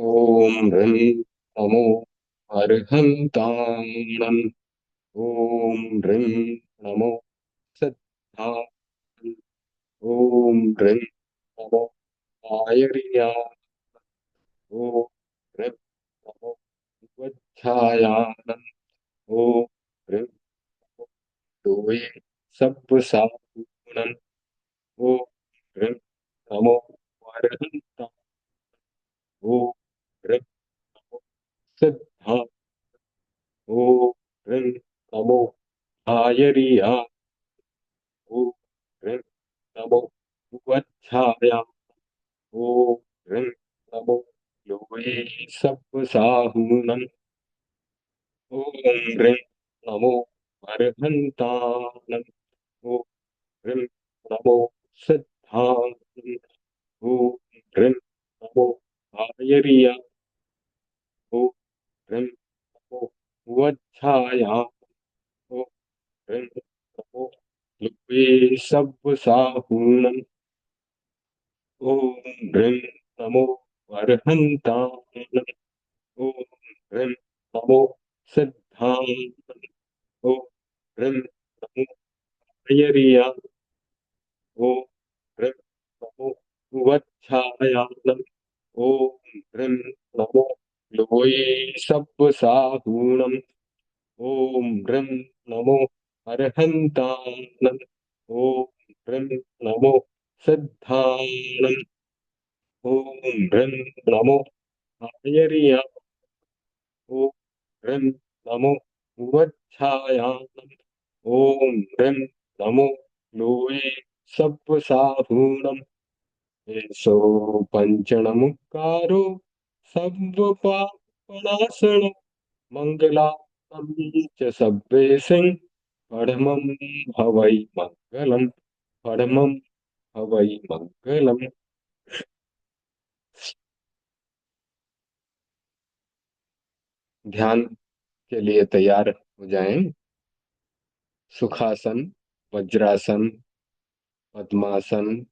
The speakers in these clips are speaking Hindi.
ॐ ह्रीं नमो अर्हन्ताणम्। ॐ ह्रीं नमो सिद्धाय। ॐ ह्रीं नमो आयर्याय। ॐ ह्रीं नमो वज्झायानम्। ॐ ह्रीं नमो दोये सब्बसागुणम्। ॐ ह्रीं नमो अर्हन्ताम्। ॐ ह्रीं नमो सिद्धाय। ॐ ह्रीं नमो आयर्याय। ॐ ह्रीं नमो वज्झायाय। ॐ ह्रीं नमो लोये सब्बसाहूनम्। ॐ ह्रीं नमो अर्हन्तानम्। ॐ ह्रीं नमो सिद्धाय। ॐ ह्रीं नमो आयर्याय। ॐ ह्रीं नमो वज्झायाय। ॐ ह्रीं नमो लोये सब्बसाहूनम्। ॐ ह्रीं नमो अर्हन्तानम्। ॐ ह्रीं नमो सिद्धाय। ॐ ह्रीं नमो हयर्याय। ॐ ह्रीं नमो वच्छायानम्। ॐ ह्रीं नमो लोये सब्बसाहूणम्। ॐ ह्रीं नमो अर्हन्तानम्। ॐ ह्रीं नमो सिद्धानम्। ॐ ह्रीं नमो हयर्याय। ॐ ह्रीं नमो वच्छायानम्। ॐ ह्रीं नमो लोये सब्बसाहूणम्। एषो पञ्चणमुक्कारो सर्वपापनाशनम् मङ्गलानि च सब्बेसिं परमं हवै मङ्गलम्। परमं हवै मङ्गलम्। ध्यान के लिए तैयार हो जाएं। सुखासन, वज्रासन, पद्मासन,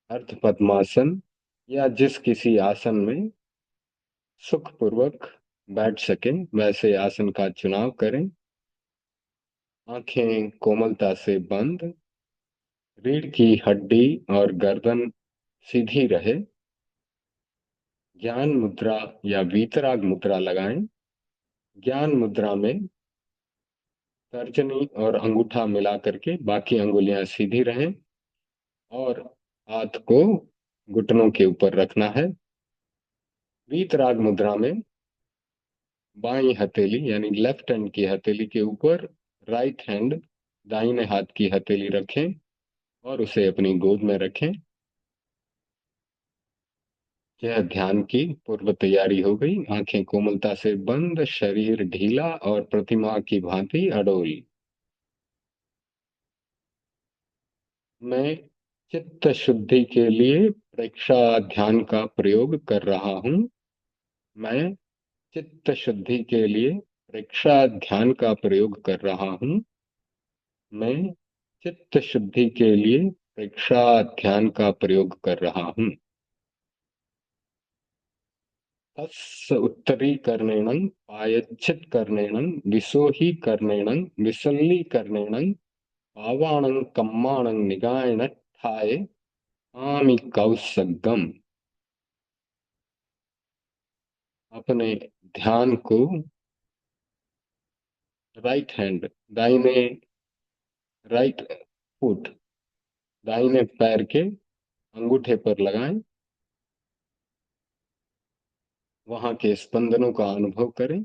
अर्ध पद्मासन या जिस किसी आसन में सुखपूर्वक बैठ सकें वैसे आसन का चुनाव करें। आंखें कोमलता से बंद। रीढ़ की हड्डी और गर्दन सीधी रहे। ज्ञान मुद्रा या वीतराग मुद्रा लगाएं। ज्ञान मुद्रा में तर्जनी और अंगूठा मिला करके बाकी अंगुलियां सीधी रहें और हाथ को घुटनों के ऊपर रखना है। वीतराग मुद्रा में बाई हथेली यानी लेफ्ट हैंड की हथेली के ऊपर राइट हैंड दाहिने हाथ की हथेली रखें और उसे अपनी गोद में रखें। यह ध्यान की पूर्व तैयारी हो गई। आंखें कोमलता से बंद, शरीर ढीला और प्रतिमा की भांति अडोल। मैं चित्त शुद्धि के लिए प्रेक्षा ध्यान का प्रयोग कर रहा हूँ। मैं चित्त शुद्धि के लिए प्रेक्षा ध्यान का प्रयोग कर रहा हूँ। मैं चित्त शुद्धि के लिए प्रेक्षा ध्यान का प्रयोग कर रहा हूँ। तस् उत्तरीकरणेन पायच्छित्करणेन विसोहीकरणेन विसल्लीकरणेन पावाणं कम्माणं निगायनठाय आमि कौसगम। अपने ध्यान को राइट हैंड दाहिने राइट फुट दाहिने पैर के अंगूठे पर लगाएं। वहां के स्पंदनों का अनुभव करें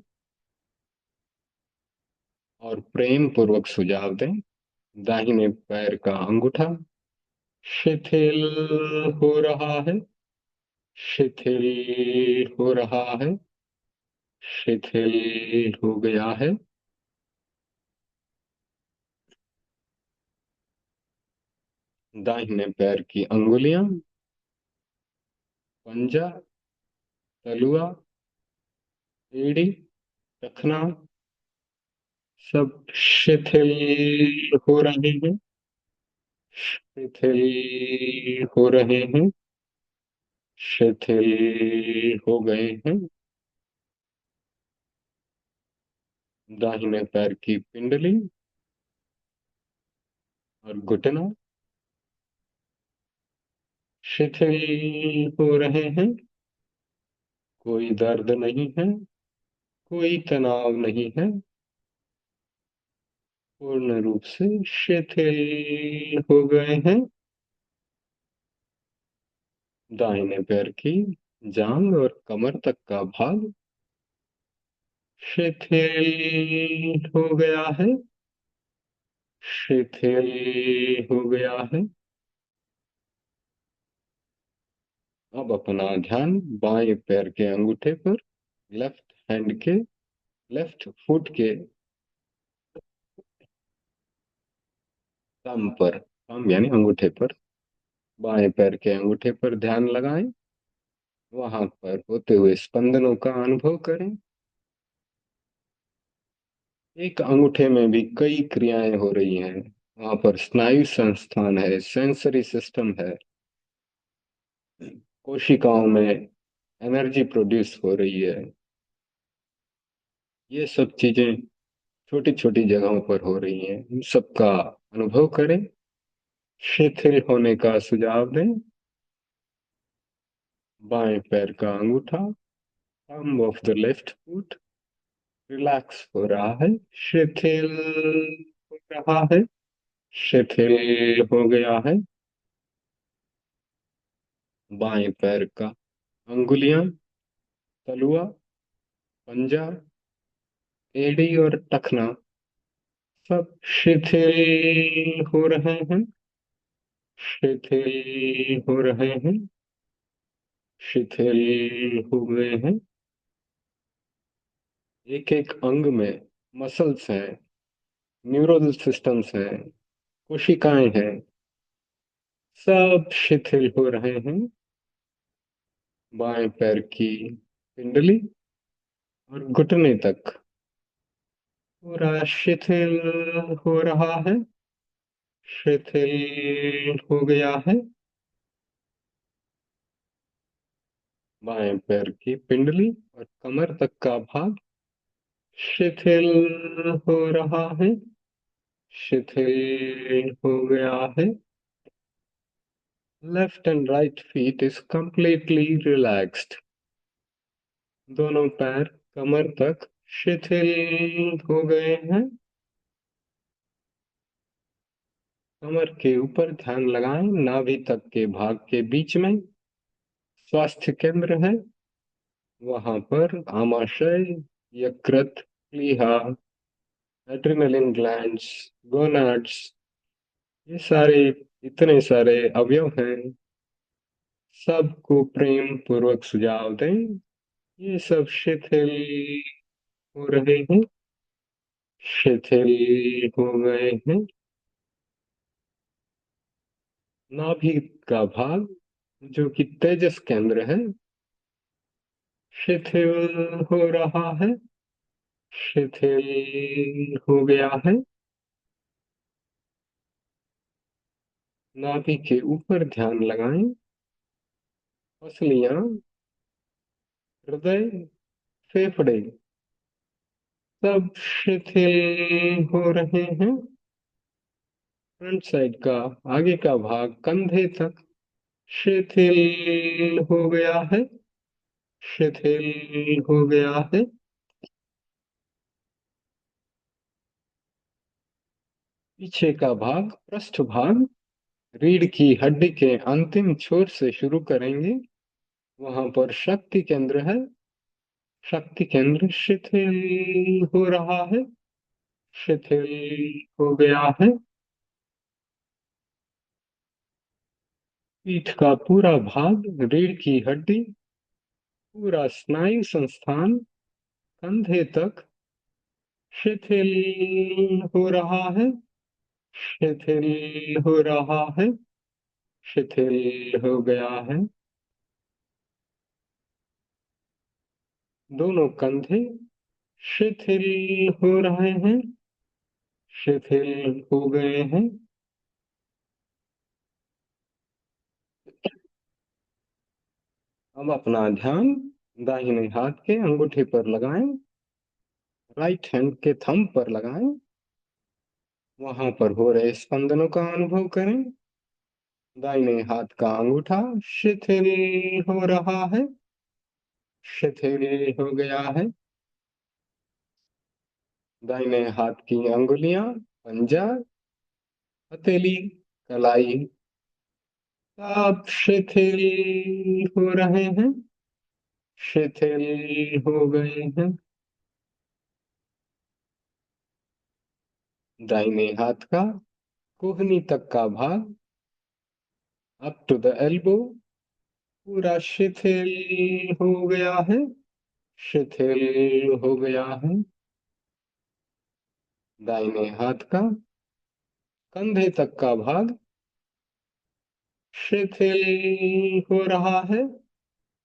और प्रेम पूर्वक सुझाव दें। दाहिने पैर का अंगूठा शिथिल हो रहा है, शिथिल हो रहा है, शिथिल हो गया है। दाहिने पैर की अंगुलियां, पंजा, तलुआ, एड़ी, टखना सब शिथिल हो रहे हैं, शिथिल हो रहे हैं, शिथिल हो गए हैं। दाहिने पैर की पिंडली और घुटना शिथिल हो रहे हैं। कोई दर्द नहीं है, कोई तनाव नहीं है, पूर्ण रूप से शिथिल हो गए हैं। दाहिने पैर की जांग और कमर तक का भाग शिथिल हो गया है। शिथिल हो गया है। अब अपना ध्यान बाएं पैर के अंगूठे पर, लेफ्ट हैंड के, लेफ्ट फुट के थंब पर, थंब यानी अंगूठे पर, बाएं पैर के अंगूठे पर ध्यान लगाएं। वहां पर होते हुए स्पंदनों का अनुभव करें। एक अंगूठे में भी कई क्रियाएं हो रही हैं। वहां पर स्नायु संस्थान है, सेंसरी सिस्टम है, कोशिकाओं में एनर्जी प्रोड्यूस हो रही है। ये सब चीजें छोटी छोटी जगहों पर हो रही हैं, इन सबका अनुभव करें। शिथिल होने का सुझाव दें। बाएं पैर का अंगूठा, thumb of the left foot, relax हो रहा है, शिथिल हो रहा है, शिथिल हो गया है। बाएं पैर का अंगुलियां, तलुआ, पंजा, एड़ी और टखना सब शिथिल हो रहे हैं। शिथिल हो रहे हैं। शिथिल हो गए हैं। एक एक अंग में मसल्स हैं, न्यूरल सिस्टम्स हैं, कोशिकाएं हैं, सब शिथिल हो रहे हैं। बाएं पैर की पिंडली और घुटने तक पूरा शिथिल हो रहा है। शिथिल हो गया है। बाएं पैर की पिंडली और कमर तक का भाग शिथिल हो रहा है। शिथिल हो गया है। Left and right feet is completely relaxed. दोनों पैर कमर तक शिथिल हो गए हैं। कमर के ऊपर ध्यान लगाएं, नाभि तक के भाग के बीच में स्वास्थ्य केंद्र है। वहां पर आमाशय, यकृत, प्लीहा, एड्रिनलिन ग्लैंड्स, गोनाड्स, ये सारे, इतने सारे अवयव हैं। सबको प्रेम पूर्वक सुझाव दें। ये सब शिथिल हो रहे हैं। शिथिल हो गए हैं। नाभि का भाग जो कि तेजस केंद्र है, शिथिल हो रहा है। शिथिल हो गया है। नाभि के ऊपर ध्यान लगाएं। पसलियां, हृदय, फेफड़े सब शिथिल हो रहे हैं। फ्रंट साइड का आगे का भाग कंधे तक शिथिल हो गया है। शिथिल हो गया है। पीछे का भाग, पृष्ठ भाग, रीढ़ की हड्डी के अंतिम छोर से शुरू करेंगे। वहां पर शक्ति केंद्र है। शक्ति केंद्र शिथिल हो रहा है। शिथिल हो गया है। पीठ का पूरा भाग, रीढ़ की हड्डी, पूरा स्नायु संस्थान कंधे तक शिथिल हो रहा है। शिथिल हो रहा है। शिथिल हो गया है। दोनों कंधे शिथिल हो रहे हैं। शिथिल हो गए हैं। अब अपना ध्यान दाहिने हाथ के अंगूठे पर लगाएं, राइट हैंड के थंब पर लगाएं। वहां पर हो रहे स्पंदनों का अनुभव करें। दाहिने हाथ का अंगूठा शिथिल हो रहा है, शिथिल हो गया है। दाहिने हाथ की अंगुलियां, पंजा, हथेली, कलाई, सब शिथिल हो रहे हैं, शिथिल हो गए हैं। दाहिने हाथ का कोहनी तक का भाग, अप टू द एल्बो, पूरा शिथिल हो गया है, शिथिल हो गया है। दाहिने हाथ का कंधे तक का भाग शिथिल हो रहा है,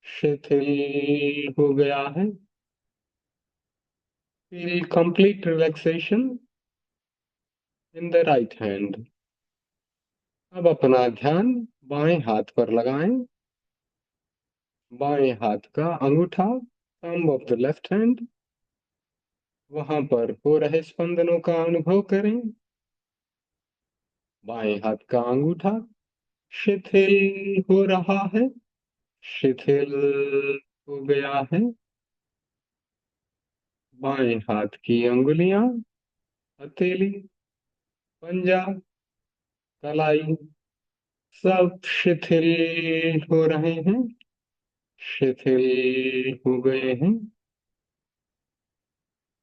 शिथिल हो गया है। Feel complete relaxation in the right hand. अब अपना ध्यान बाएं हाथ पर लगाएं। बाएं हाथ का अंगूठा, thumb of the left hand, वहां पर हो रहे स्पंदनों का अनुभव करें। बाएं हाथ का अंगूठा शिथिल हो रहा है, शिथिल हो गया है। बाएं हाथ की अंगुलियां, हथेली, पंजा, कलाई, सब शिथिल हो रहे हैं, शिथिल हो गए हैं।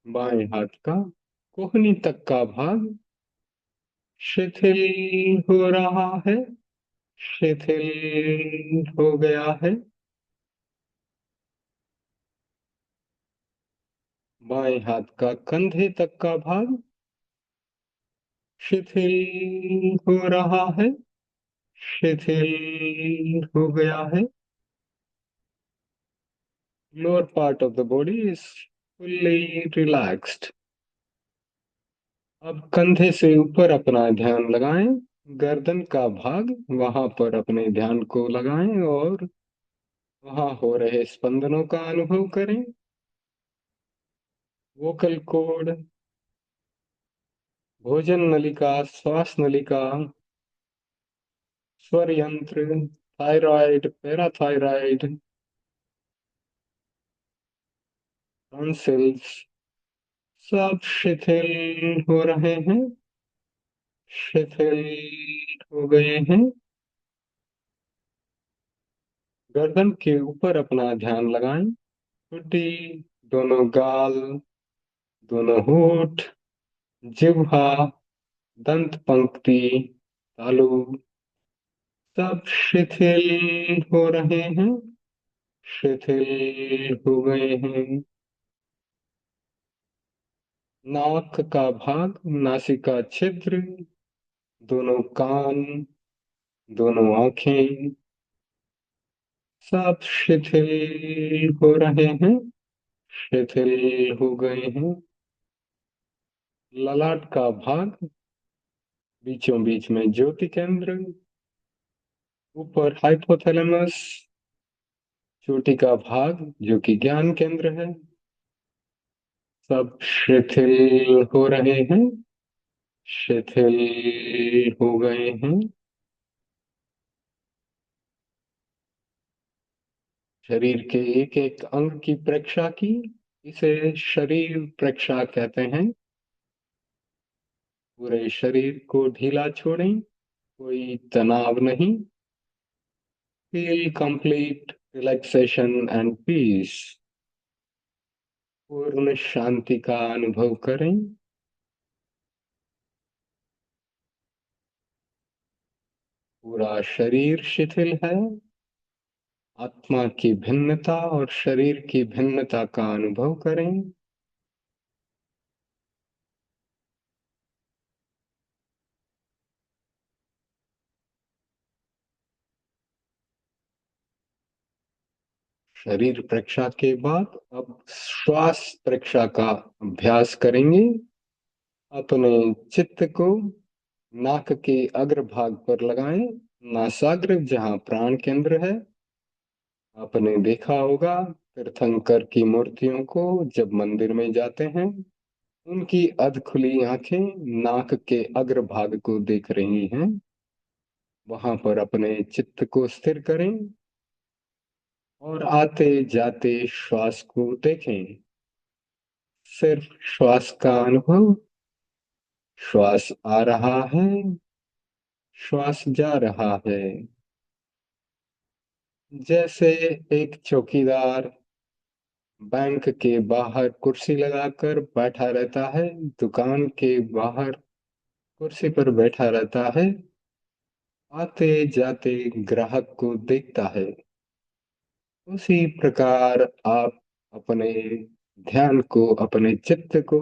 बाएं हाथ का कोहनी तक का भाग शिथिल हो रहा है, शिथिल हो गया है। बाएं हाथ का कंधे तक का भाग शिथिल हो रहा है, शिथिल हो गया है। Lower part of the body is fully relaxed. अब कंधे से ऊपर अपना ध्यान लगाएं। गर्दन का भाग, वहां पर अपने ध्यान को लगाएं और वहां हो रहे स्पंदनों का अनुभव करें। वोकल कॉर्ड, भोजन नलिका, श्वास नलिका, स्वर यंत्र, थायराइड, पैराथायराइड, टॉन्सिल्स, सब शिथिल हो रहे हैं, शिथिल हो गए हैं। गर्दन के ऊपर अपना ध्यान लगाएं। ठुड्डी, दोनों गाल, दोनों होठ, जिह्वा, दंत पंक्ति, तालु, सब शिथिल हो रहे हैं, शिथिल हो गए हैं। नाक का भाग, नासिका छिद्र, दोनों कान, दोनों आंखें, सब शिथिल हो रहे हैं, शिथिल हो गए हैं। ललाट का भाग, बीचों बीच में ज्योति केंद्र, ऊपर हाइपोथैलेमस, चोटी का भाग जो कि ज्ञान केंद्र है, सब शिथिल हो रहे हैं, शिथिल हो गए हैं। शरीर के एक एक अंग की परीक्षा की, इसे शरीर परीक्षा कहते हैं। पूरे शरीर को ढीला छोड़ें, कोई तनाव नहीं। Feel complete relaxation and peace. पूर्ण शांति का अनुभव करें। पूरा शरीर शिथिल है। आत्मा की भिन्नता और शरीर की भिन्नता का अनुभव करें। शरीर परीक्षा के बाद अब श्वास परीक्षा का अभ्यास करेंगे। अपने चित्त को नाक के अग्र भाग पर लगाएं, नासाग्र जहां प्राण केंद्र है। आपने देखा होगा तीर्थंकर की मूर्तियों को जब मंदिर में जाते हैं, उनकी अधखुली आंखें नाक के अग्रभाग को देख रही हैं। वहां पर अपने चित्त को स्थिर करें और आते जाते श्वास को देखें। सिर्फ श्वास का अनुभव। श्वास आ रहा है, श्वास जा रहा है। जैसे एक चौकीदार बैंक के बाहर कुर्सी लगाकर बैठा रहता है, दुकान के बाहर कुर्सी पर बैठा रहता है, आते जाते ग्राहक को देखता है, उसी प्रकार आप अपने ध्यान को, अपने चित्त को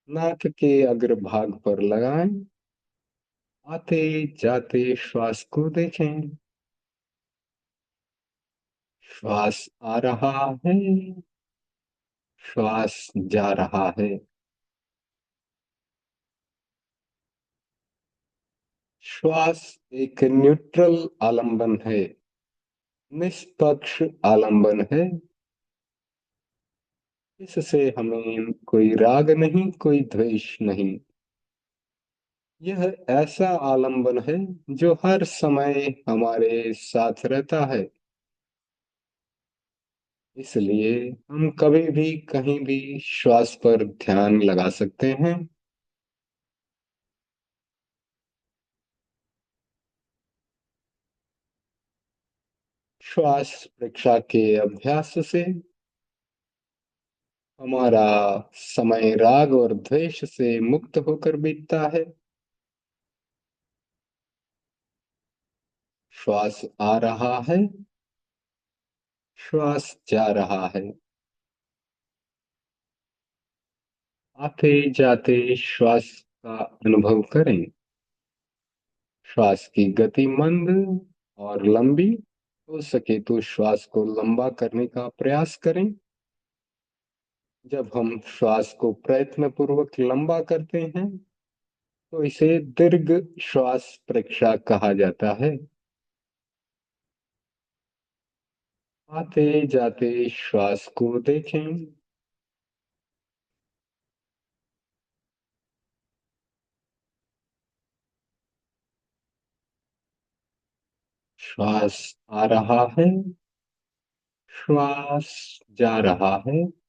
नाक के अग्रभाग पर लगाएं। आते जाते श्वास को देखें। श्वास आ रहा है, श्वास जा रहा है। श्वास एक न्यूट्रल आलंबन है, निष्पक्ष आलंबन है। इससे हमें कोई राग नहीं, कोई द्वेष नहीं। यह ऐसा आलंबन है जो हर समय हमारे साथ रहता है। इसलिए हम कभी भी कहीं भी श्वास पर ध्यान लगा सकते हैं। श्वास प्रक्षा के अभ्यास से हमारा समय राग और द्वेष से मुक्त होकर बीतता है। श्वास आ रहा है, श्वास जा रहा है। आते जाते श्वास का अनुभव करें। श्वास की गति मंद और लंबी। हो सके तो श्वास को लंबा करने का प्रयास करें। जब हम श्वास को प्रयत्न पूर्वक लंबा करते हैं तो इसे दीर्घ श्वास प्रक्षा कहा जाता है। आते जाते श्वास को देखें। श्वास आ रहा है, श्वास जा रहा है।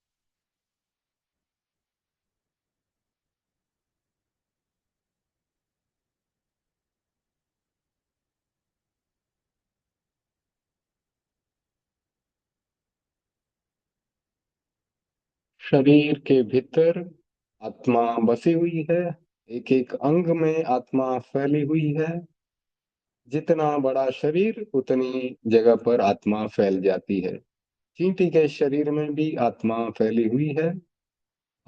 शरीर के भीतर आत्मा बसी हुई है। एक एक अंग में आत्मा फैली हुई है। जितना बड़ा शरीर उतनी जगह पर आत्मा फैल जाती है। चींटी के शरीर में भी आत्मा फैली हुई है।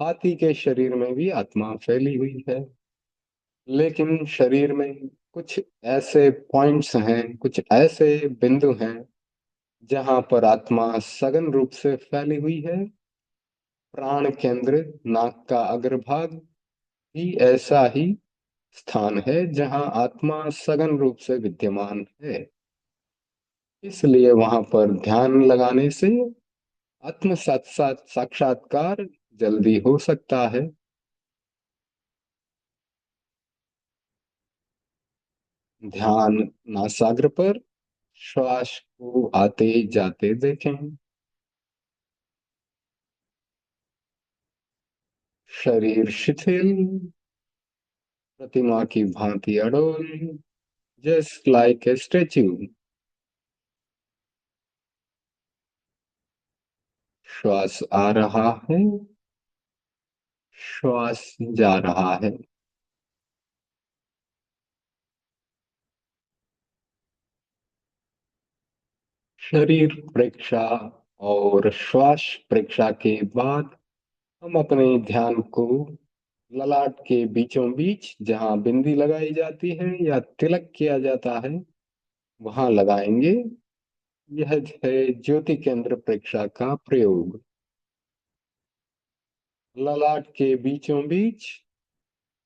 हाथी के शरीर में भी आत्मा फैली हुई है। लेकिन शरीर में कुछ ऐसे पॉइंट्स हैं, कुछ ऐसे बिंदु हैं जहां पर आत्मा सघन रूप से फैली हुई है। प्राण केंद्र, नाक का अग्रभाग भी ऐसा ही स्थान है जहां आत्मा सघन रूप से विद्यमान है। इसलिए वहां पर ध्यान लगाने से आत्म साक्षात्कार जल्दी हो सकता है। ध्यान नासाग्र पर श्वास को आते जाते देखें। शरीर शिथिल, प्रतिमा की भांति अडोल, जस्ट लाइक ए स्टेच्यू। श्वास आ रहा है, श्वास जा रहा है। शरीर प्रेक्षा और श्वास प्रेक्षा के बाद हम अपने ध्यान को ललाट के बीचों बीच, जहां बिंदी लगाई जाती है या तिलक किया जाता है, वहां लगाएंगे। यह है ज्योति केंद्र प्रेक्षा का प्रयोग। ललाट के बीचों बीच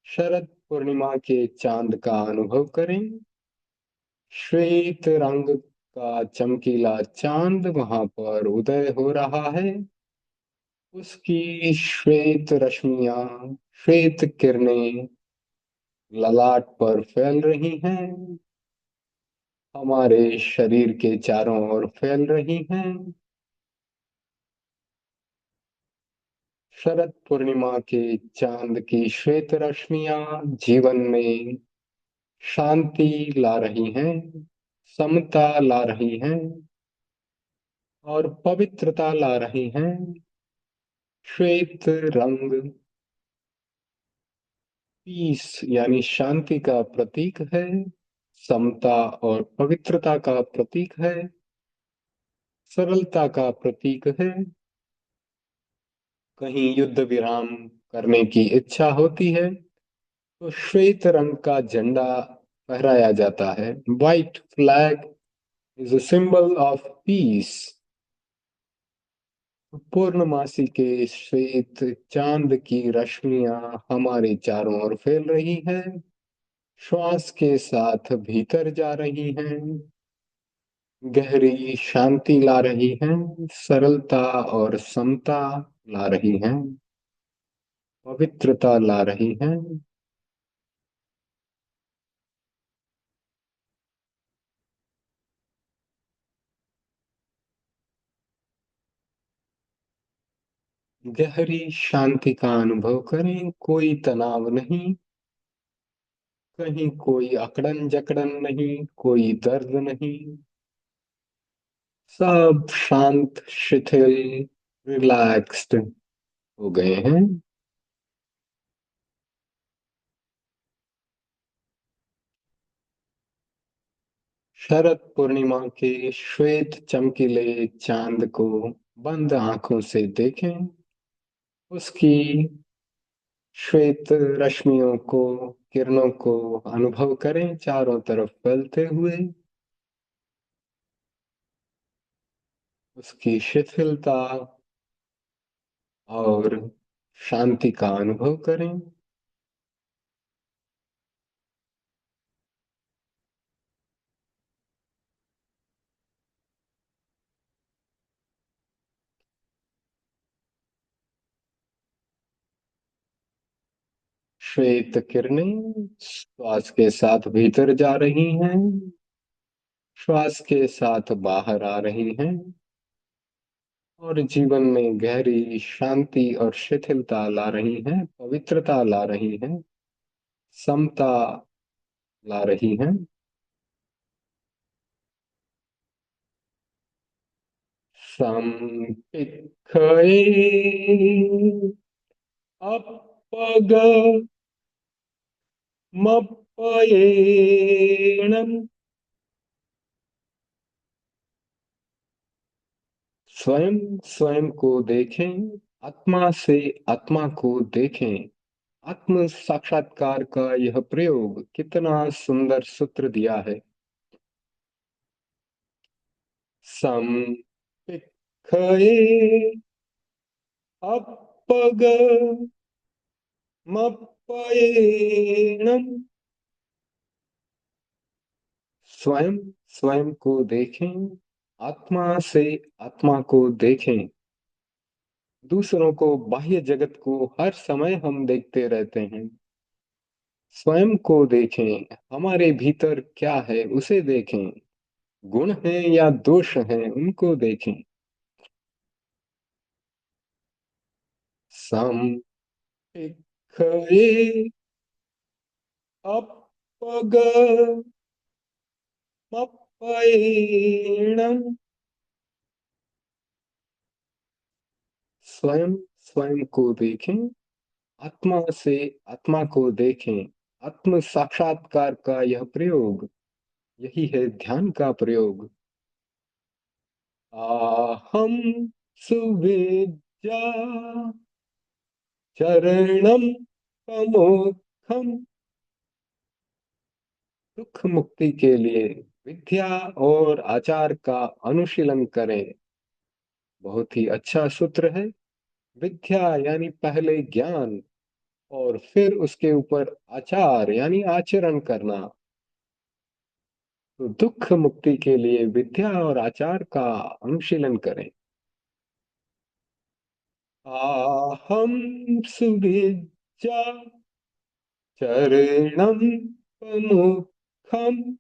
शरद पूर्णिमा के चांद का अनुभव करें। श्वेत रंग का चमकीला चांद वहां पर उदय हो रहा है। उसकी श्वेत रश्मियां, श्वेत किरणें ललाट पर फैल रही हैं, हमारे शरीर के चारों ओर फैल रही हैं। शरद पूर्णिमा के चांद की श्वेत रश्मियां जीवन में शांति ला रही हैं, समता ला रही हैं और पवित्रता ला रही हैं। श्वेत रंग पीस यानी शांति का प्रतीक है, समता और पवित्रता का प्रतीक है, सरलता का प्रतीक है। कहीं युद्ध विराम करने की इच्छा होती है तो श्वेत रंग का झंडा फहराया जाता है। White flag is a symbol of peace। पूर्णमासी के श्वेत चांद की रश्मियां हमारे चारों ओर फैल रही हैं, श्वास के साथ भीतर जा रही हैं, गहरी शांति ला रही हैं, सरलता और समता ला रही हैं, पवित्रता ला रही हैं। गहरी शांति का अनुभव करें, कोई तनाव नहीं, कहीं कोई अकड़न जकड़न नहीं, कोई दर्द नहीं, सब शांत, शिथिल, रिलैक्स्ड हो गए हैं। शरद पूर्णिमा के श्वेत चमकीले चांद को बंद आंखों से देखें, उसकी श्वेत रश्मियों को, किरणों को अनुभव करें चारों तरफ फैलते हुए। उसकी शिथिलता और शांति का अनुभव करें। श्वेत किरणें श्वास के साथ भीतर जा रही हैं, श्वास के साथ बाहर आ रही हैं और जीवन में गहरी शांति और शिथिलता ला रही हैं, पवित्रता ला रही हैं, समता ला रही हैं। संपिक्खये अपग मप्पयेणम्। स्वयं स्वयं को देखें, आत्मा से आत्मा को देखें। आत्म साक्षात्कार का यह प्रयोग कितना सुंदर सूत्र दिया है। संपिक्खये अपग मप्पयेणम्। स्वयं स्वयं को देखें, आत्मा से आत्मा को देखें। दूसरों को, बाह्य जगत को हर समय हम देखते रहते हैं। स्वयं को देखें, हमारे भीतर क्या है उसे देखें, गुण है या दोष है उनको देखें। संपिक्खये अपग मप्पयेणम्। स्वयं स्वयं को देखें, आत्मा से आत्मा को देखें। आत्म साक्षात्कार का यह प्रयोग, यही है ध्यान का प्रयोग। आहम सुविद्या चरणम तमोखम। दुख मुक्ति के लिए विद्या और आचार का अनुशीलन करें। बहुत ही अच्छा सूत्र है। विद्या यानी पहले ज्ञान और फिर उसके ऊपर आचार यानी आचरण करना। तो दुख मुक्ति के लिए विद्या और आचार का अनुशीलन करें। आहम सुविद्या चरणम प्रमुखम।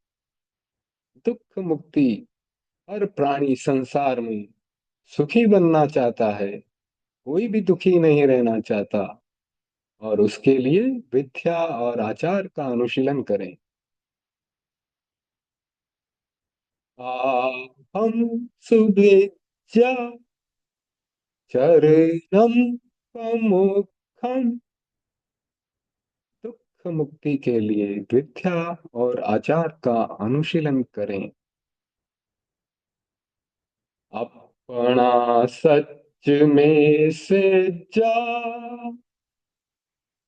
दुख मुक्ति, हर प्राणी संसार में सुखी बनना चाहता है, कोई भी दुखी नहीं रहना चाहता, और उसके लिए विद्या और आचार का अनुशीलन करें। हम सुविद्या चरणम प्रमुखम। दुख मुक्ति के लिए विद्या और आचार का अनुशीलन करें। अपना सच में से जा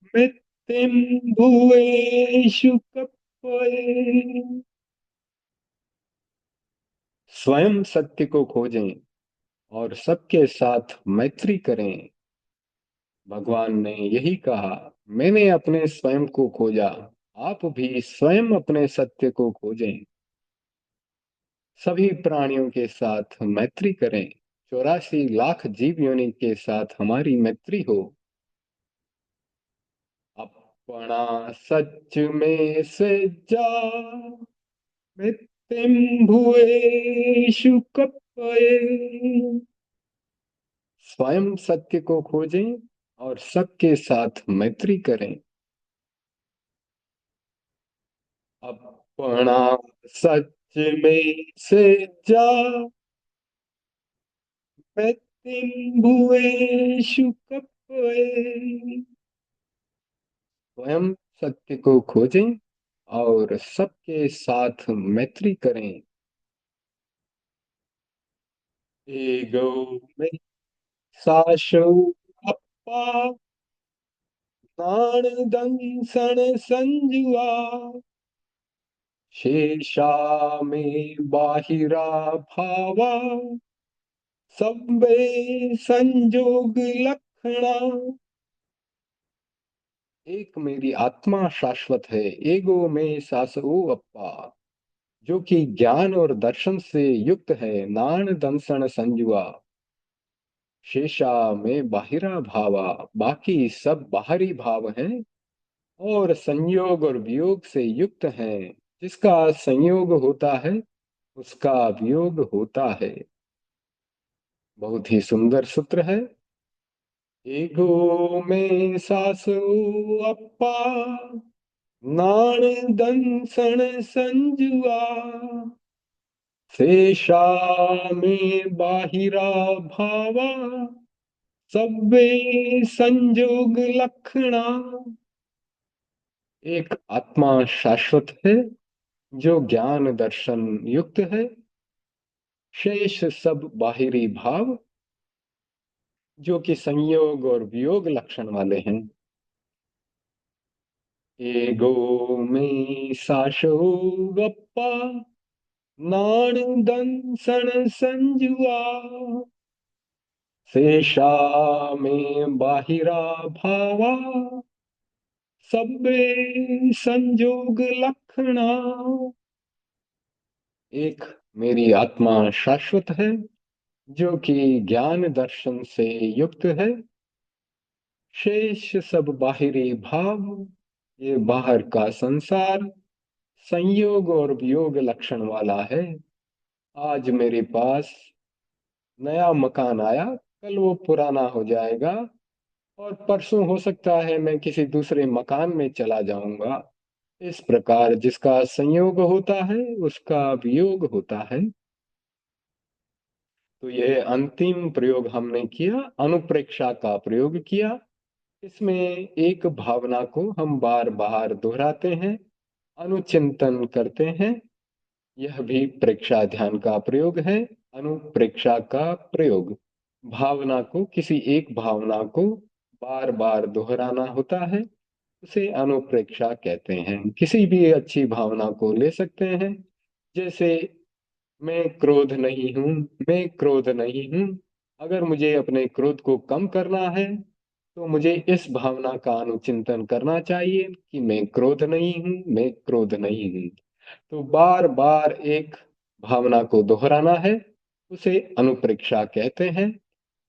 मृत्युम भुवेषु कपये। स्वयं सत्य को खोजें और सबके साथ मैत्री करें। भगवान ने यही कहा, मैंने अपने स्वयं को खोजा, आप भी स्वयं अपने सत्य को खोजें। सभी प्राणियों के साथ मैत्री करें। 84 लाख जीव योनि के साथ हमारी मैत्री हो। अपना सच में से जा मृत्युम भुवेषु कपये। स्वयं सत्य को खोजें और सबके साथ मैत्री करें। अपना सच में से जा मृत्युम भुवेषु कपये। स्वयं सत्य को खोजें और सबके साथ मैत्री करें। एगो में साशौ अप्पा नाण दंसन संजुआ। शेषा में बाहिरा भावा सब्बे संजोग लक्षणा। एक मेरी आत्मा शाश्वत है, एगो में सासो अप्पा, जो कि ज्ञान और दर्शन से युक्त है। नाण दंसन संजुआ। शेषा में बाहिरा भावा, बाकी सब बाहरी भाव हैं और संयोग और वियोग से युक्त हैं। जिसका संयोग होता है उसका वियोग होता है। बहुत ही सुंदर सूत्र है। एगो में सासो अप्पा नाण दंसन संजुआ। शेषा में बाहिरा भावा सब्बे संजोग लक्षणा। एक आत्मा शाश्वत है जो ज्ञान दर्शन युक्त है। शेष सब बाहिरी भाव जो कि संयोग और वियोग लक्षण वाले हैं। एगो में साशो गप्पा नाण दंसन संजुआ। शेषा में बाहिरा भावा सब्बे संजोग लक्षणा। एक मेरी आत्मा शाश्वत है जो कि ज्ञान दर्शन से युक्त है। शेष सब बाहरी भाव, ये बाहर का संसार संयोग और वियोग लक्षण वाला है। आज मेरे पास नया मकान आया, कल वो पुराना हो जाएगा और परसों हो सकता है मैं किसी दूसरे मकान में चला जाऊंगा। इस प्रकार जिसका संयोग होता है उसका वियोग होता है। तो यह अंतिम प्रयोग हमने किया, अनुप्रेक्षा का प्रयोग किया। इसमें एक भावना को हम बार बार दोहराते हैं, अनुचिंतन करते हैं। यह भी प्रेक्षा ध्यान का प्रयोग है। अनुप्रेक्षा का प्रयोग, भावना को, किसी एक भावना को बार बार दोहराना होता है, उसे अनुप्रेक्षा कहते हैं। किसी भी अच्छी भावना को ले सकते हैं, जैसे मैं क्रोध नहीं हूं, मैं क्रोध नहीं हूं। अगर मुझे अपने क्रोध को कम करना है तो मुझे इस भावना का अनुचिंतन करना चाहिए कि मैं क्रोध नहीं हूं, मैं क्रोध नहीं हूं। तो बार बार एक भावना को दोहराना है, उसे अनुप्रेक्षा कहते हैं।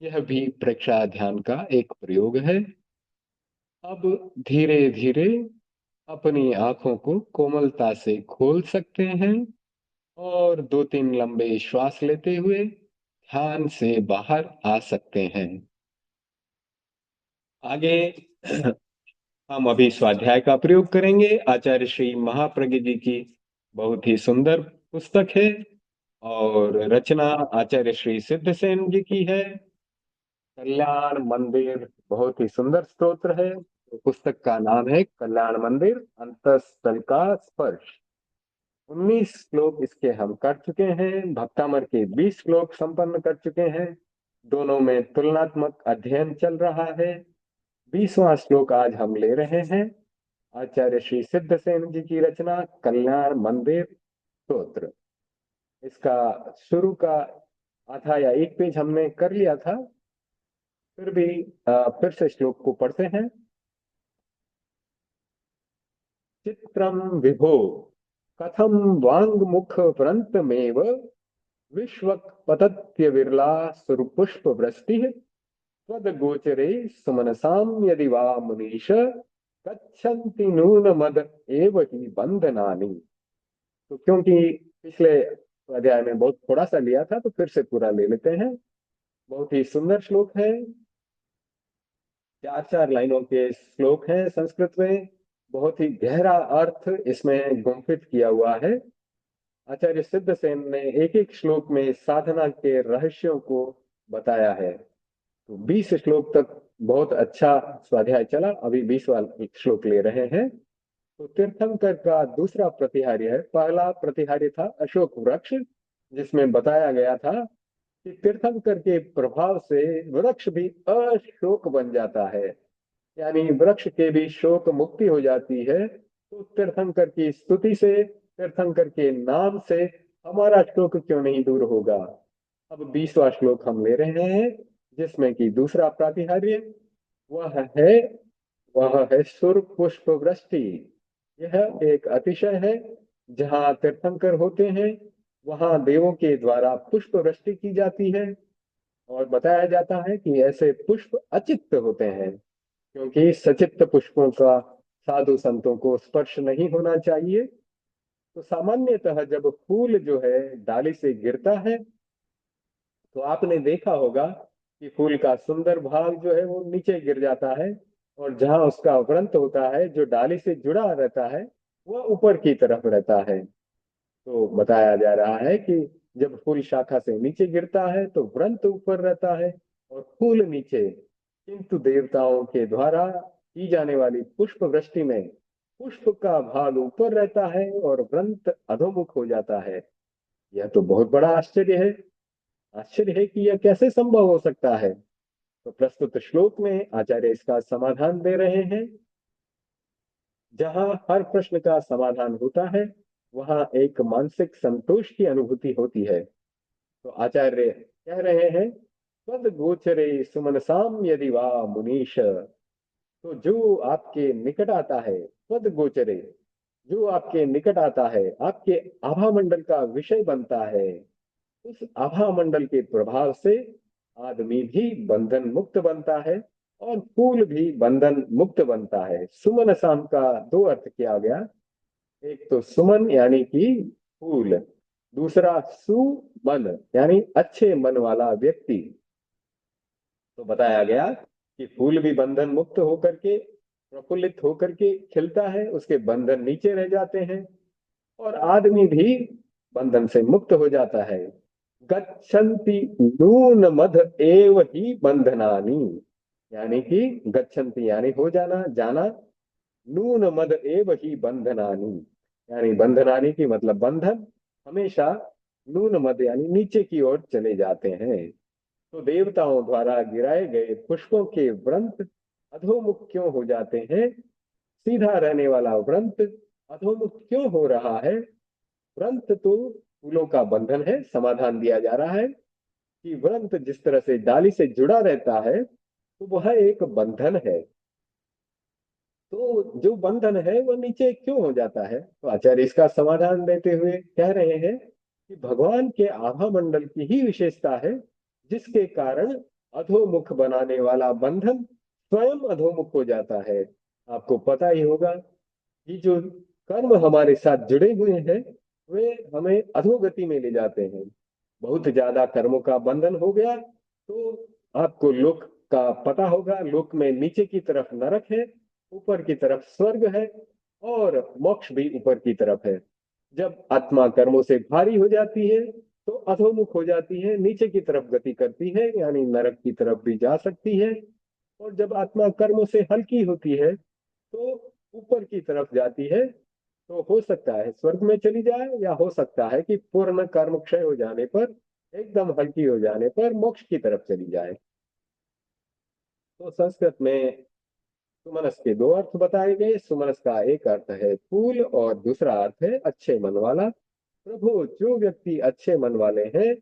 यह भी प्रेक्षा ध्यान का एक प्रयोग है। अब धीरे धीरे अपनी आंखों को कोमलता से खोल सकते हैं और दो तीन लंबे श्वास लेते हुए ध्यान से बाहर आ सकते हैं। आगे हम अभी स्वाध्याय का प्रयोग करेंगे। आचार्य श्री महाप्रज्ञ जी की बहुत ही सुंदर पुस्तक है और रचना आचार्य श्री सिद्धसेन जी की है। कल्याण मंदिर बहुत ही सुंदर स्तोत्र है। तो पुस्तक का नाम है कल्याण मंदिर अंतःस्थल का स्पर्श। 19 श्लोक इसके हम कर चुके हैं। भक्तामर के 20 श्लोक संपन्न कर चुके हैं। दोनों में तुलनात्मक अध्ययन चल रहा है। 20वां श्लोक आज हम ले रहे हैं। आचार्य श्री सिद्धसेन जी की रचना कल्याण मंदिर स्तोत्र। इसका शुरू का आधा या एक पेज हमने कर लिया था। फिर भी फिर से श्लोक को पढ़ते हैं। चित्रम विभो कथम वांग मुख प्रंतमेव विश्वक पतत्य विरला सुरपुष्प वृष्टि त्वद गोचरे सुमनसाम यदि वा मुनीश गच्छन्ति नून मद एव ही बंधनानि। तो क्योंकि पिछले अध्याय में बहुत थोड़ा सा लिया था तो फिर से पूरा ले लेते हैं। बहुत ही सुंदर श्लोक है। चार चार लाइनों के श्लोक हैं संस्कृत में। बहुत ही गहरा अर्थ इसमें गुंफित किया हुआ है। आचार्य सिद्धसेन ने एक एक श्लोक में साधना के रहस्यों को बताया है। तो 20 श्लोक तक बहुत अच्छा स्वाध्याय चला। अभी 20वां श्लोक ले रहे हैं। तो तीर्थंकर का दूसरा प्रतिहार्य है। पहला प्रतिहार्य था अशोक वृक्ष, जिसमें बताया गया था कि तीर्थंकर के प्रभाव से वृक्ष भी अशोक बन जाता है, यानी वृक्ष के भी शोक मुक्ति हो जाती है। तो तीर्थंकर की स्तुति से, तीर्थंकर के नाम से हमारा शोक क्यों नहीं दूर होगा। अब 20वां श्लोक हम ले रहे हैं, जिसमें कि दूसरा प्रातिहार्य वह है वह है सुर पुष्प वृष्टि। यह एक अतिशय है। जहाँ तीर्थंकर होते हैं वहां देवों के द्वारा पुष्प वृष्टि की जाती है। और बताया जाता है कि ऐसे पुष्प अचित्त होते हैं, क्योंकि सचित्त पुष्पों का साधु संतों को स्पर्श नहीं होना चाहिए। तो सामान्यतः जब फूल जो है डाली से गिरता है तो आपने देखा होगा कि फूल का सुंदर भाग जो है वो नीचे गिर जाता है, और जहां उसका वृंत होता है जो डाली से जुड़ा रहता है वह ऊपर की तरफ रहता है। तो बताया जा रहा है कि जब फूल शाखा से नीचे गिरता है तो वृंत ऊपर रहता है और फूल नीचे। किंतु देवताओं के द्वारा की जाने वाली पुष्प वृष्टि में पुष्प का भाग ऊपर रहता है और वृंत अधोमुख हो जाता है। यह तो बहुत बड़ा आश्चर्य है। आश्चर्य है कि यह कैसे संभव हो सकता है। तो प्रस्तुत श्लोक में आचार्य इसका समाधान दे रहे हैं। जहां हर प्रश्न का समाधान होता है वहां एक मानसिक संतोष की अनुभूति होती है। तो आचार्य कह रहे हैं पद गोचरे सुमनसाम यदि वा मुनीश। तो जो आपके निकट आता है, पद गोचरे, जो आपके निकट आता है, आपके आभा मंडल का विषय बनता है, उस आभा मंडल के प्रभाव से आदमी भी बंधन मुक्त बनता है और फूल भी बंधन मुक्त बनता है। सुमन साम का दो अर्थ किया गया। एक तो सुमन यानी कि फूल, दूसरा सुमन यानी अच्छे मन वाला व्यक्ति। तो बताया गया कि फूल भी बंधन मुक्त होकर के, प्रफुल्लित होकर के खिलता है, उसके बंधन नीचे रह जाते हैं और आदमी भी बंधन से मुक्त हो जाता है। गच्छन्ति नून मध एव ही बंधनानि, यानी कि गच्छन्ति यानी हो जाना, जाना, नून मद एव ही बंधनानि यानी बंधनानि की मतलब बंधन हमेशा नून मद यानी नीचे की ओर चले जाते हैं। तो देवताओं द्वारा गिराए गए पुष्पों के व्रंत अधोमुख क्यों हो जाते हैं। सीधा रहने वाला व्रंत अधोमुख क्यों हो रहा है। व्रंत तो फूलों का बंधन है। समाधान दिया जा रहा है कि व्रंत जिस तरह से डाली से जुड़ा रहता है तो वह एक बंधन है। तो जो बंधन है वो नीचे क्यों हो जाता है? तो आचार्य इसका समाधान देते हुए कह रहे हैं कि भगवान के आभा मंडल की ही विशेषता है, जिसके कारण अधोमुख बनाने वाला बंधन स्वयं अधोमुख हो जाता है। आपको पता ही होगा कि जो कर्म हमारे साथ जुड़े हुए हैं वे हमें अधोगति में ले जाते हैं। बहुत ज्यादा कर्मों का बंधन हो गया तो आपको लोक का पता होगा। लोक में नीचे की तरफ नरक है, ऊपर की तरफ स्वर्ग है, और मोक्ष भी ऊपर की तरफ है। जब आत्मा कर्मों से भारी हो जाती है तो अधोमुख हो जाती है, नीचे की तरफ गति करती है, यानी नरक की तरफ भी जा सकती है। और जब आत्मा कर्मों से हल्की होती है तो ऊपर की तरफ जाती है, तो हो सकता है स्वर्ग में चली जाए, या हो सकता है कि पूर्ण कर्म क्षय हो जाने पर, एकदम हल्की हो जाने पर मोक्ष की तरफ चली जाए। तो संस्कृत में सुमनस के दो अर्थ बताए गए। सुमनस का एक अर्थ है फूल और दूसरा अर्थ है अच्छे मन वाला। प्रभु, जो व्यक्ति अच्छे मन वाले हैं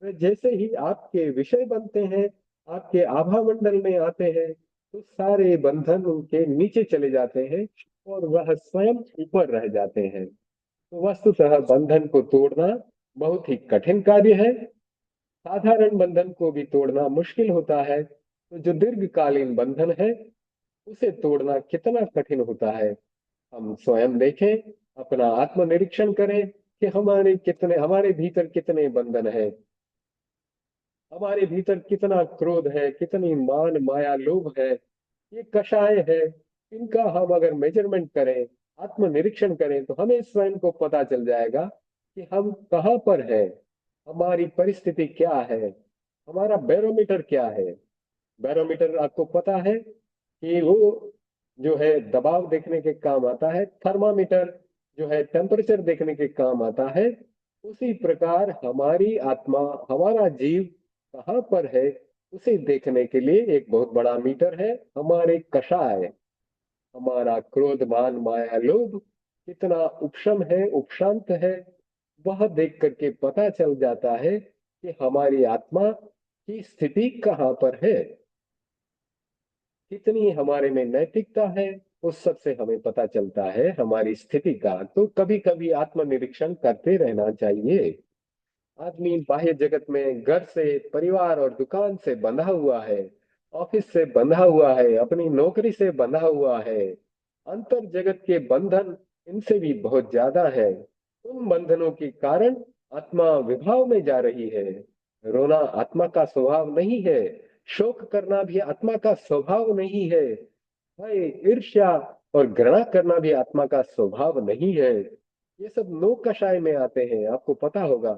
वे जैसे ही आपके विषय बनते हैं, आपके आभा मंडल में आते हैं, तो सारे बंधन उनके नीचे चले जाते हैं और वह स्वयं ऊपर रह जाते हैं। तो वस्तुतः बंधन को तोड़ना बहुत ही कठिन कार्य है। साधारण बंधन को भी तोड़ना मुश्किल होता है, तो जो दीर्घकालीन बंधन है उसे तोड़ना कितना कठिन होता है। हम स्वयं देखें, अपना आत्मनिरीक्षण करें कि हमारे भीतर कितने बंधन है, हमारे भीतर कितना क्रोध है, कितनी मान माया लोभ है। ये कषाय है। इनका हम अगर मेजरमेंट करें, आत्मनिरीक्षण करें, तो हमें स्वयं को पता चल जाएगा कि हम कहाँ पर हैं, हमारी परिस्थिति क्या है, हमारा बैरोमीटर क्या है। बैरोमीटर आपको पता है कि वो जो है दबाव देखने के काम आता है, थर्मामीटर जो है टेम्परेचर देखने के काम आता है। उसी प्रकार हमारी आत्मा, हमारा जीव कहाँ पर है, उसे देखने के लिए एक बहुत बड़ा मीटर है, हमारे कषाय। हमारा क्रोध मान माया लोभ कितना उपशम है, उपशांत है, वह देख करके पता चल जाता है कि हमारी आत्मा की स्थिति कहाँ पर है, कितनी हमारे में नैतिकता है। उस सब से हमें पता चलता है हमारी स्थिति का। तो कभी कभी आत्मनिरीक्षण करते रहना चाहिए। आदमी बाह्य जगत में घर से, परिवार और दुकान से बंधा हुआ है, ऑफिस से बंधा हुआ है, अपनी नौकरी से बंधा हुआ है। अंतर जगत के बंधन इनसे भी बहुत ज्यादा है। उन बंधनों के कारण आत्मा विभाव में जा रही है। रोना आत्मा का स्वभाव नहीं है, शोक करना भी आत्मा का स्वभाव नहीं है, भय, ईर्ष्या और घृणा करना भी आत्मा का स्वभाव नहीं है। ये सब लोक कषाय में आते हैं, आपको पता होगा।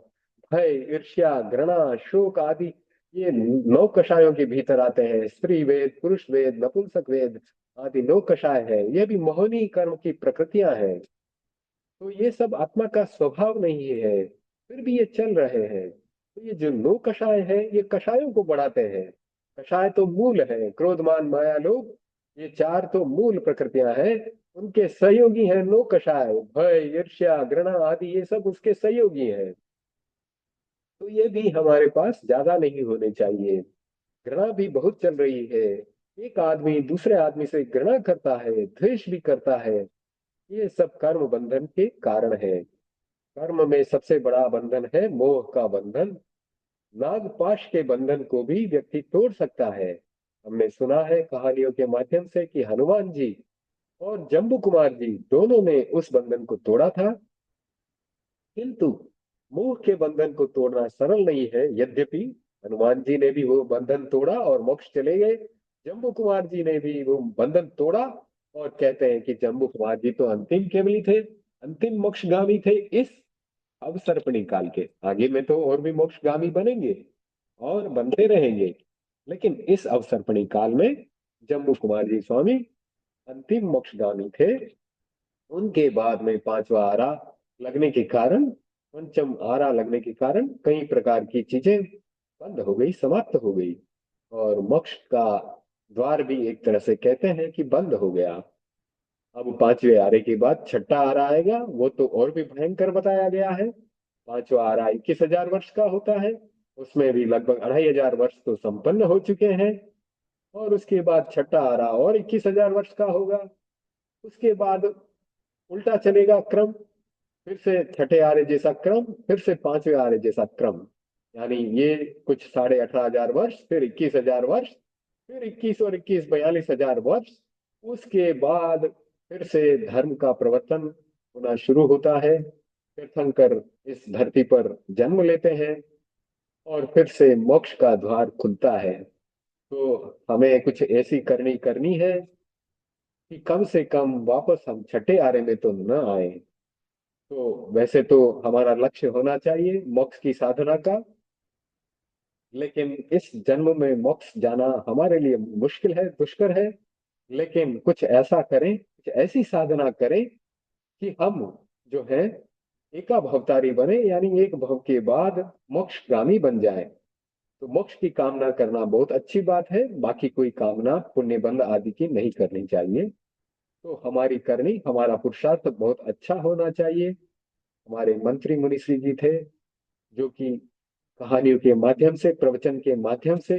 भय, ईर्ष्या, घृणा, शोक आदि ये नौ कषायों के भीतर आते हैं। स्त्री वेद, पुरुष वेद, नपुंसक वेद आदि नौ कषाय है। ये भी मोहनी कर्म की प्रकृतियां हैं। तो ये सब आत्मा का स्वभाव नहीं है, फिर भी ये चल रहे हैं। तो ये जो नौ कषाय है ये कषायों को बढ़ाते हैं। कषाय तो मूल है, क्रोध मान माया लोभ, ये चार तो मूल प्रकृतियां हैं। उनके सहयोगी हैं नौ कषाय, भय, ईर्ष्या, घृणा आदि, ये सब उसके सहयोगी हैं। तो ये भी हमारे पास ज्यादा नहीं होने चाहिए। घृणा भी बहुत चल रही है। एक आदमी दूसरे आदमी से घृणा करता है, द्वेष भी करता है। ये सब कर्म बंधन के कारण है। कर्म में सबसे बड़ा बंधन है मोह का बंधन। नागपाश के बंधन को भी व्यक्ति तोड़ सकता है। हमने सुना है कहानियों के माध्यम से कि हनुमान जी और जम्बू कुमार जी दोनों ने उस बंधन को तोड़ा था। किंतु मोह के बंधन को तोड़ना सरल नहीं है। यद्यपि हनुमान जी ने भी वो बंधन तोड़ा और मोक्ष चले गए, जम्बू कुमार जी ने भी वो बंधन तोड़ा। और कहते हैं कि जम्बू कुमार जी तो अंतिम केवली थे, अंतिम मोक्षगामी थे इस अवसर्पणी काल के। आगे में तो और भी मोक्षगामी बनेंगे और बनते रहेंगे, लेकिन इस अवसर्पणी काल में जम्बू कुमार जी स्वामी अंतिम मोक्षगामी थे। उनके बाद में पांचवा आरा लगने के कारण, पंचम आरा लगने के कारण कई प्रकार की चीजें बंद हो गई, समाप्त हो गई, और मोक्ष का द्वार भी एक तरह से कहते हैं कि बंद हो गया। अब पांचवे आरे के बाद छठा आरा आएगा, वो तो और भी भयंकर बताया गया है। पांचवा आरा 21,000 वर्ष का होता है। उसमें भी लगभग 2,500 वर्ष तो संपन्न हो चुके हैं। और उसके बाद छठा आरा और 21,000 वर्ष का होगा। उसके बाद उल्टा चलेगा क्रम, फिर से छठे आर्य जैसा क्रम, फिर से पांचवें आर्य जैसा क्रम। यानी ये कुछ 18,500 वर्ष, फिर 21,000 वर्ष, फिर 21 और 21 42,000 वर्ष। उसके बाद फिर से धर्म का प्रवर्तन होना शुरू होता है। तीर्थंकर इस धरती पर जन्म लेते हैं और फिर से मोक्ष का द्वार खुलता है। तो हमें कुछ ऐसी करनी करनी है कि कम से कम वापस हम छठे आरे में तो न आए। तो वैसे तो हमारा लक्ष्य होना चाहिए मोक्ष की साधना का, लेकिन इस जन्म में मोक्ष जाना हमारे लिए मुश्किल है, दुष्कर है। लेकिन कुछ ऐसा करें, कुछ ऐसी साधना करें कि हम जो है एका भवतारी बने, यानी एक भव के बाद मोक्षगामी बन जाए। तो मोक्ष की कामना करना बहुत अच्छी बात है, बाकी कोई कामना पुण्य बंध आदि की नहीं करनी चाहिए। तो हमारी करनी, हमारा पुरुषार्थ बहुत अच्छा होना चाहिए। हमारे मंत्री मुनिश्री जी थे जो कि कहानियों के माध्यम से, प्रवचन के माध्यम से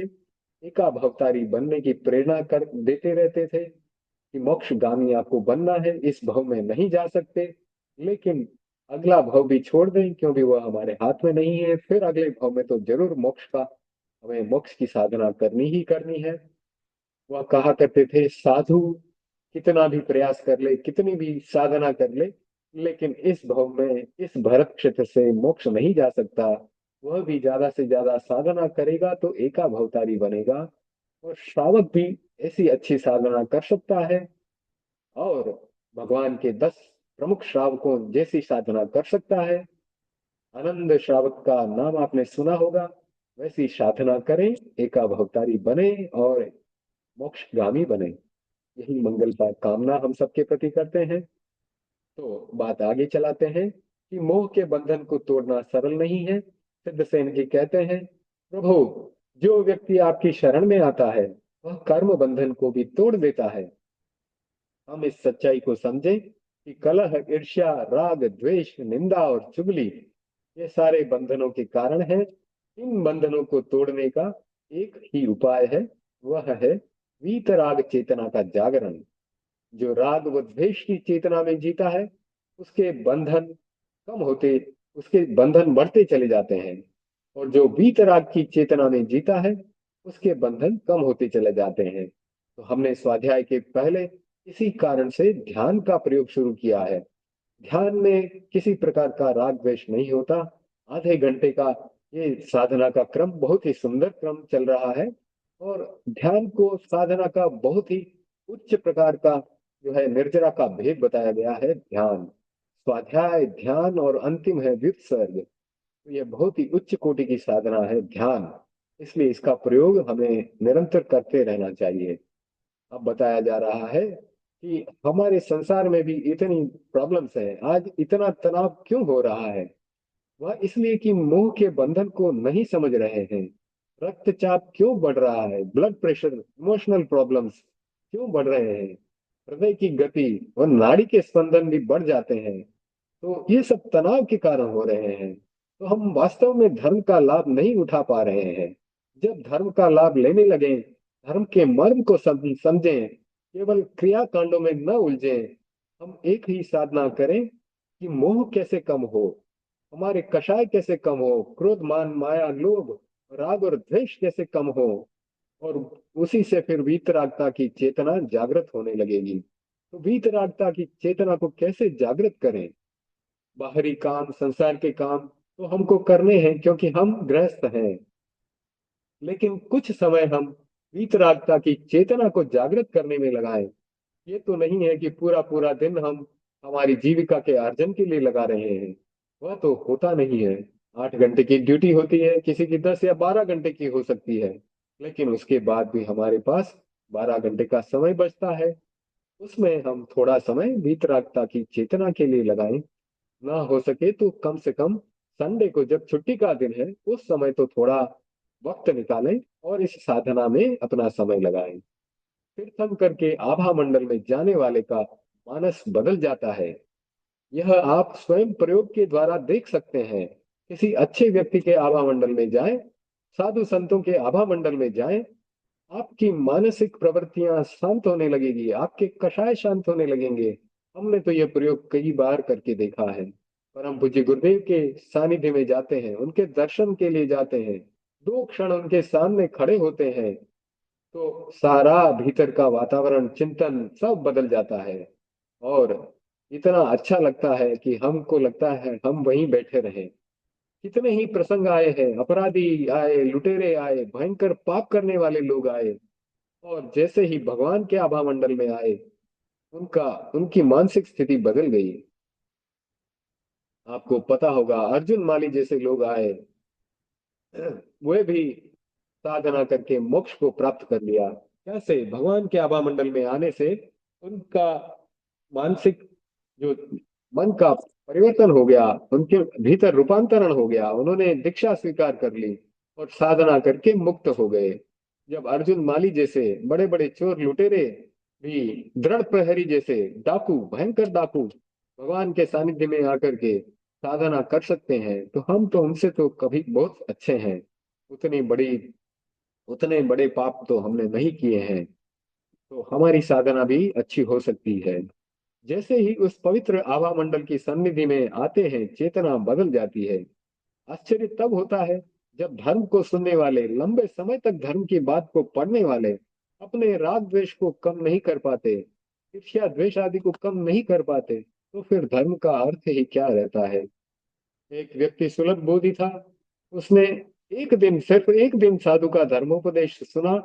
एका भवतारी बनने की प्रेरणा कर देते रहते थे कि मोक्षगामी आपको बनना है, इस भव में नहीं जा सकते, लेकिन अगला भव भी छोड़ दें क्योंकि वह हमारे हाथ में नहीं है, फिर अगले भव में तो जरूर मोक्ष का, हमें मोक्ष की साधना करनी ही करनी है। वह कहा करते थे साधु कितना भी प्रयास कर ले, कितनी भी साधना कर ले, लेकिन इस भव में, इस भरत क्षेत्र से मोक्ष नहीं जा सकता। वह भी ज्यादा से ज्यादा साधना करेगा तो एका भवतारी बनेगा। और श्रावक भी ऐसी अच्छी साधना कर सकता है और भगवान के 10 प्रमुख श्रावकों जैसी साधना कर सकता है। आनंद श्रावक का नाम आपने सुना होगा। वैसी साधना करें, एका भवतारी बने और मोक्षगामी बने। यही मंगल का कामना हम सबके प्रति करते हैं। तो बात आगे चलाते हैं कि मोह के बंधन को तोड़ना सरल नहीं है। सिद्धसेन जी कहते हैं, प्रभु, जो व्यक्ति आपकी शरण में आता है वह कर्म बंधन को भी तोड़ देता है। हम इस सच्चाई को समझें कि कलह, ईर्ष्या, राग, द्वेष, निंदा और चुगली ये सारे बंधनों के कारण है। इन बंधनों को तोड़ने का एक ही उपाय है, वह है वीतराग चेतना का जागरण। जो राग व द्वेष की चेतना में जीता है उसके बंधन कम होते, उसके बंधन बढ़ते चले जाते हैं। और जो वीतराग की चेतना में जीता है उसके बंधन कम होते चले जाते हैं। तो हमने स्वाध्याय के पहले इसी कारण से ध्यान का प्रयोग शुरू किया है। ध्यान में किसी प्रकार का राग द्वेष नहीं होता। आधे घंटे का ये साधना का क्रम बहुत ही सुंदर क्रम चल रहा है। और ध्यान को साधना का बहुत ही उच्च प्रकार का जो है निर्जरा का भेद बताया गया है। ध्यान, स्वाध्याय, ध्यान और अंतिम है व्युत्सर्ग। तो यह बहुत ही उच्च कोटि की साधना है ध्यान। इसलिए इसका प्रयोग हमें निरंतर करते रहना चाहिए। अब बताया जा रहा है कि हमारे संसार में भी इतनी प्रॉब्लम्स है, आज इतना तनाव क्यों हो रहा है? वह इसलिए कि मोह के बंधन को नहीं समझ रहे हैं। रक्तचाप क्यों बढ़ रहा है, ब्लड प्रेशर, इमोशनल प्रॉब्लम्स क्यों बढ़ रहे हैं, हृदय की गति और नाड़ी के स्पंदन भी बढ़ जाते हैं। तो ये सब तनाव के कारण हो रहे हैं। तो हम वास्तव में धर्म का लाभ नहीं उठा पा रहे हैं। जब धर्म का लाभ लेने लगे, धर्म के मर्म को समझें, केवल क्रिया कांडों में न उलझें, हम एक ही साधना करें कि मोह कैसे कम हो, हमारे कषाय कैसे कम हो, क्रोध, मान, माया, लोभ, राग और द्वेष कैसे कम हो। और उसी से फिर वीतरागता की चेतना जागृत होने लगेगी। तो वीतरागता की चेतना को कैसे जागृत करें? बाहरी काम, संसार के काम तो हमको करने हैं क्योंकि हम गृहस्थ हैं, लेकिन कुछ समय हम वीतरागता की चेतना को जागृत करने में लगाएं। ये तो नहीं है कि पूरा पूरा दिन हम हमारी जीविका के अर्जन के लिए लगा रहे हैं। वह तो होता नहीं है। 8 घंटे की ड्यूटी होती है, किसी की 10 या 12 घंटे की हो सकती है, लेकिन उसके बाद भी हमारे पास 12 घंटे का समय बचता है। उसमें हम थोड़ा समय वीतरागता की चेतना के लिए लगाएं। ना हो सके तो कम से कम संडे को, जब छुट्टी का दिन है, उस समय तो थोड़ा वक्त निकालें और इस साधना में अपना समय लगाएं। तीर्थंकर के आभा मंडल में जाने वाले का मानस बदल जाता है। यह आप स्वयं प्रयोग के द्वारा देख सकते हैं। किसी अच्छे व्यक्ति के आभा मंडल में जाएं, साधु संतों के आभा मंडल में जाएं, आपकी मानसिक प्रवृत्तियां शांत होने लगेगी, आपके कषाय शांत होने लगेंगे। हमने तो यह प्रयोग कई बार करके देखा है। परम पूज्य गुरुदेव के सानिध्य में जाते हैं, उनके दर्शन के लिए जाते हैं, 2 क्षण उनके सामने खड़े होते हैं, तो सारा भीतर का वातावरण, चिंतन सब बदल जाता है। और इतना अच्छा लगता है कि हमको लगता है हम वहीं बैठे रहे। कितने ही प्रसंग आए हैं, अपराधी आए, लुटेरे आए, भयंकर पाप करने वाले लोग आए, और जैसे ही भगवान के आभा मंडल में आए, उनका उनकी मानसिक स्थिति बदल गई। आपको पता होगा, अर्जुन माली जैसे लोग आए, वे भी साधना करके मोक्ष को प्राप्त कर लिया। कैसे? भगवान के आभा मंडल में आने से उनका मानसिक जो मन का परिवर्तन हो गया, उनके भीतर रूपांतरण हो गया, उन्होंने दीक्षा स्वीकार कर ली और साधना करके मुक्त हो गए। जब अर्जुन माली जैसे बड़े बड़े चोर लुटेरे भी, दृढ़ प्रहरी जैसे डाकू, भयंकर डाकू, भगवान के सानिध्य में आकर के साधना कर सकते हैं, तो हम तो उनसे तो कभी बहुत अच्छे हैं। उतनी बड़ी उतने बड़े पाप तो हमने नहीं किए हैं, तो हमारी साधना भी अच्छी हो सकती है। जैसे ही उस पवित्र आभा मंडल की सन्निधि में आते हैं, चेतना बदल जाती है। आश्चर्य तब होता है जब धर्म को सुनने वाले, लंबे समय तक धर्म की बात को पढ़ने वाले, अपने राग द्वेष को कम नहीं कर पाते, ईर्ष्या द्वेष आदि को कम नहीं कर पाते, तो फिर धर्म का अर्थ ही क्या रहता है? एक व्यक्ति सुलभ बोधि था। उसने एक दिन, सिर्फ एक दिन साधु का धर्मोपदेश सुना।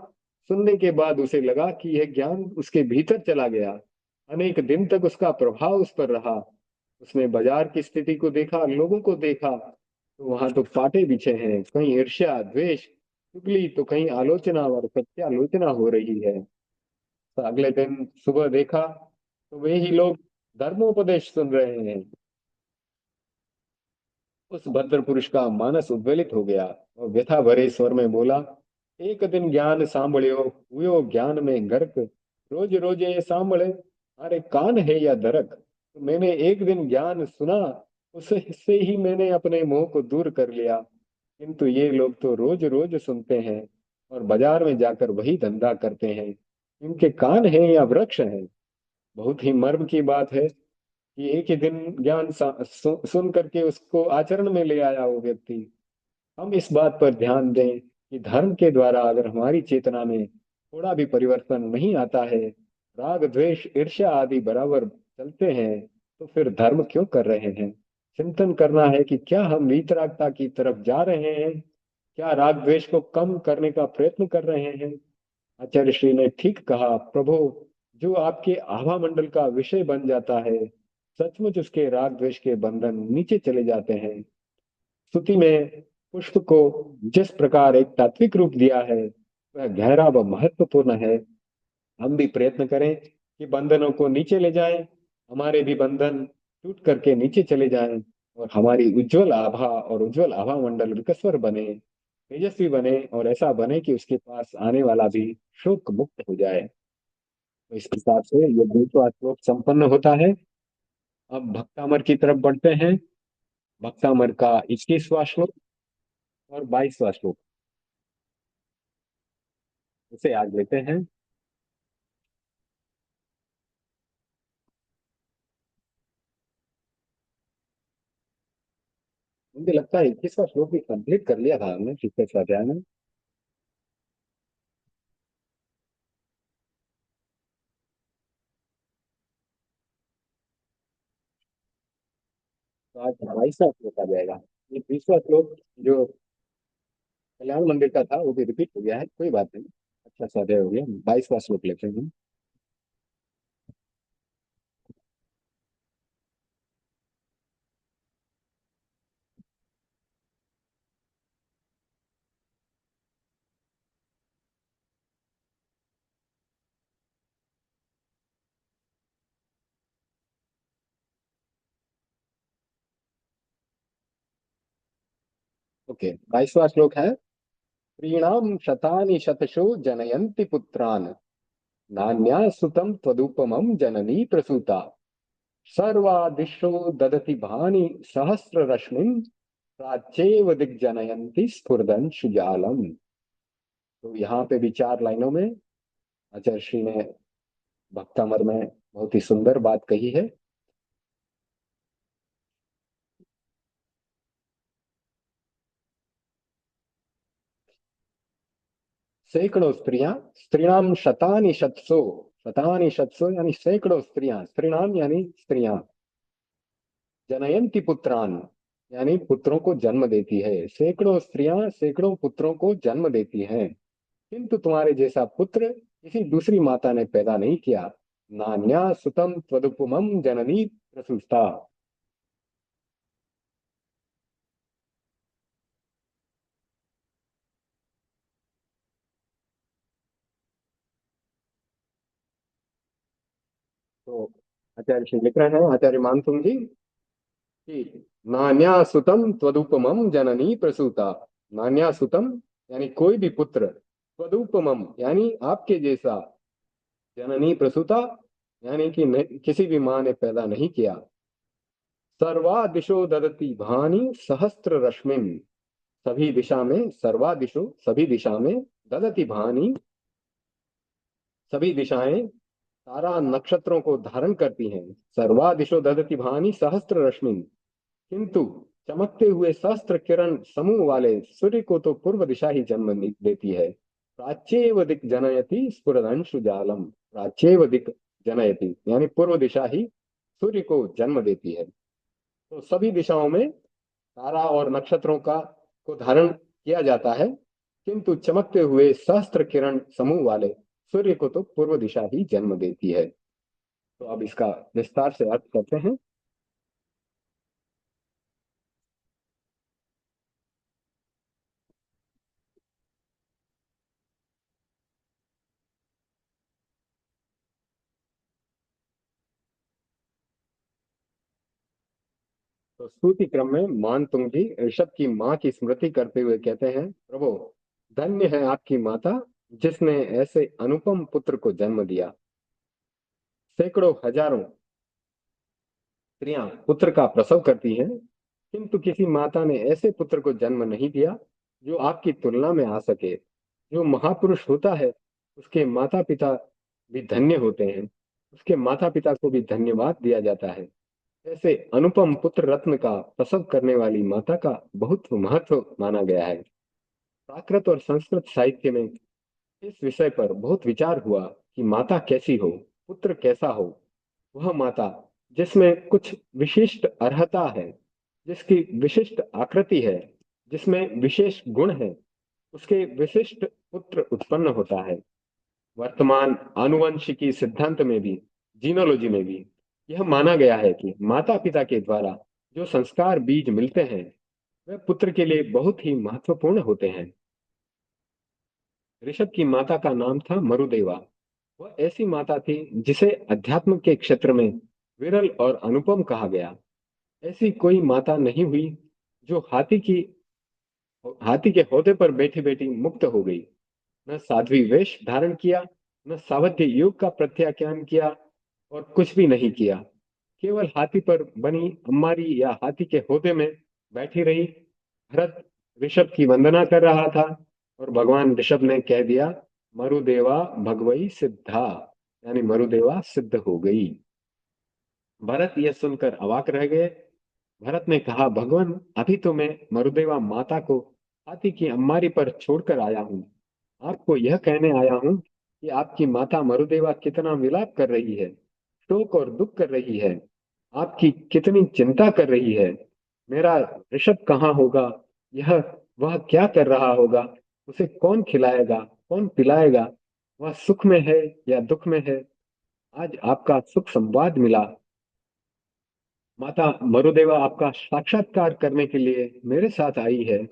सुनने के बाद उसे लगा कि यह ज्ञान उसके भीतर चला गया। अनेक दिन तक उसका प्रभाव उस पर रहा। उसने बाजार की स्थिति को देखा, लोगों को देखा, तो वहां तो पाटे बिछे हैं, कहीं ईर्ष्या द्वेष चुगली, तो कहीं आलोचना और सत्यालोचना हो रही है। तो अगले दिन सुबह देखा तो वे ही लोग धर्मोपदेश सुन रहे हैं। उस भद्र पुरुष का मानस उद्वेलित हो गया और व्यथा भरे स्वर में बोला, एक दिन ज्ञान सांभळ्यो हुयो ज्ञान में गर्क, रोज रोज ये सांभळे, अरे कान है या दरक। तो मैंने एक दिन ज्ञान सुना, उससे ही मैंने अपने मोह को दूर कर लिया। किंतु ये लोग तो रोज रोज सुनते हैं और बाजार में जाकर वही धंधा करते हैं। इनके कान है या वृक्ष है? बहुत ही मर्म की बात है कि एक ही दिन ज्ञान सुन करके उसको आचरण में ले आया वो व्यक्ति। हम इस बात पर ध्यान दें कि धर्म के द्वारा अगर हमारी चेतना में थोड़ा भी परिवर्तन नहीं आता है, राग द्वेष ईर्ष्या आदि बराबर चलते हैं, तो फिर धर्म क्यों कर रहे हैं? चिंतन करना है कि क्या हम वीतरागता की तरफ जा रहे हैं? क्या राग द्वेष को कम करने का प्रयत्न कर रहे हैं? आचार्य श्री ने ठीक कहा, प्रभु, जो आपके आभा मंडल का विषय बन जाता है, सचमुच उसके राग द्वेष के बंधन नीचे चले जाते हैं। स्तुति में पुष्प को जिस प्रकार एक तात्विक रूप दिया है, वह गहरा व महत्वपूर्ण है। हम भी प्रयत्न करें कि बंधनों को नीचे ले जाएं, हमारे भी बंधन टूट करके नीचे चले जाएं, और हमारी उज्जवल आभा और उज्जवल आभा मंडल विकस्वर बने, तेजस्वी बने, और ऐसा बने कि उसके पास आने वाला भी शोक मुक्त हो जाए। तो इस हिसाब से ये 20वां श्लोक संपन्न होता है। अब भक्तामर की तरफ बढ़ते हैं। भक्तामर का 21वां श्लोक और 22वां श्लोक, इसे आज लेते हैं। मुझे लगता है 21वां श्लोक भी कंप्लीट कर लिया था हमने पिछले स्वाध्याय में। तो आज 22वां श्लोक आ जाएगा। ये 20वां श्लोक जो कल्याण मंदिर का था वो भी रिपीट हो गया है, कोई बात नहीं। अच्छा स्वाध्याय हो गया। 22वां श्लोक लेते हैं। ओके, 22वां श्लोक है। प्रीणाम शतानि शतशो जनयन्ति पुत्रान्, नान्या सुतं त्वदुपमं जननी प्रसूता, सर्वादिशो ददति भानि सहस्र रश्मिन्, प्राच्येव दिग्जनयन्ति स्फुरदन् सुजालम्। तो यहाँ पे भी 4 लाइनों में आचार्य श्री ने भक्तामर में बहुत ही सुंदर बात कही है। सैकड़ों स्त्रियां, स्त्रीणाम शतानि शतसो यानी सैकड़ों स्त्रियां, स्त्रीणाम यानी स्त्रियां, जनयंती पुत्रान यानी पुत्रों को जन्म देती है, सैकड़ों स्त्रियां सैकड़ों पुत्रों को जन्म देती हैं, किंतु तुम्हारे जैसा पुत्र किसी दूसरी माता ने पैदा नहीं किया। नान्या सुतम त्वदुपमम जननी प्रसूता। तो आचार्य श्री लिख रहे हैं, आचार्य मानतुंग जी, कि नान्या सुतम त्वदुपमम जननी प्रसूता। नान्या सुतम यानी कोई भी पुत्र, त्वदुपमम यानी आपके जैसा, जननी प्रसूता यानी कि किसी भी माँ ने पैदा नहीं किया। सर्वा दिशो ददति भानि सहस्त्र रश्मिन, सभी दिशा में, सर्वा दिशो सभी दिशा में, ददति भानि सभी दिशाएं तारा नक्षत्रों को धारण करती हैं। सर्वा दिशो ददति भानि सहस्त्र रश्मिन, किंतु चमकते हुए सहस्त्र किरण समूह वाले सूर्य को तो पूर्व दिशा ही जन्म देती है। प्राच्येव दिक जनयति स्फुरदंशु जालम। प्राच्येव दिक जनयति यानी पूर्व दिशा ही सूर्य को जन्म देती है। तो सभी दिशाओं में तारा और नक्षत्रों का को धारण किया जाता है, किंतु चमकते हुए सहस्त्र किरण समूह वाले सूर्य को तो पूर्व दिशा ही जन्म देती है। तो अब इसका विस्तार से अर्थ करते हैं। तो स्तुति क्रम में मान तुंग जी ऋषभ की माँ की स्मृति करते हुए कहते हैं, प्रभु धन्य है आपकी माता जिसने ऐसे अनुपम पुत्र को जन्म दिया। सैकड़ों हजारों स्त्रियां पुत्र का प्रसव करती हैं, किंतु किसी माता ने ऐसे पुत्र को जन्म नहीं दिया जो आपकी तुलना में आ सके। जो महापुरुष होता है उसके माता पिता भी धन्य होते हैं, उसके माता पिता को भी धन्यवाद दिया जाता है। ऐसे अनुपम पुत्र रत्न का प्रसव करने वाली माता का बहुत महत्व माना गया है। प्राकृत और संस्कृत साहित्य में इस विषय पर बहुत विचार हुआ कि माता कैसी हो, पुत्र कैसा हो। वह माता जिसमें कुछ विशिष्ट अर्हता है, जिसकी विशिष्ट आकृति है, जिसमें विशेष गुण है, उसके विशिष्ट पुत्र उत्पन्न होता है। वर्तमान आनुवंशिकी सिद्धांत में भी, जीनोलॉजी में भी यह माना गया है कि माता पिता के द्वारा जो संस्कार बीज मिलते हैं वे पुत्र के लिए बहुत ही महत्वपूर्ण होते हैं। ऋषभ की माता का नाम था मरुदेवा। वह ऐसी माता थी जिसे अध्यात्म के क्षेत्र में विरल और अनुपम कहा गया। ऐसी कोई माता नहीं हुई जो हाथी के हौदे पर बैठी बैठी मुक्त हो गई, न साध्वी वेश धारण किया, न सावध्य युग का प्रत्याख्यान किया, और कुछ भी नहीं किया। केवल हाथी पर बनी अम्मारी या हाथी के हौदे में बैठी रही। भरत ऋषभ की वंदना कर रहा था और भगवान ऋषभ ने कह दिया, मरुदेवा भगवई सिद्धा, यानी मरुदेवा सिद्ध हो गई। भरत यह सुनकर अवाक रह गए। भरत ने कहा, भगवान अभी तो मैं मरुदेवा माता को हाथी की अम्मारी पर छोड़कर आया हूँ। आपको यह कहने आया हूँ कि आपकी माता मरुदेवा कितना विलाप कर रही है, शोक और दुख कर रही है, आपकी कितनी चिंता कर रही है। मेरा ऋषभ कहाँ होगा, यह वह क्या कर रहा होगा, उसे कौन खिलाएगा, कौन पिलाएगा, वह सुख में है या दुख में है। आज आपका सुख संवाद मिला। माता मरुदेवा आपका साक्षात्कार करने के लिए मेरे साथ आई है।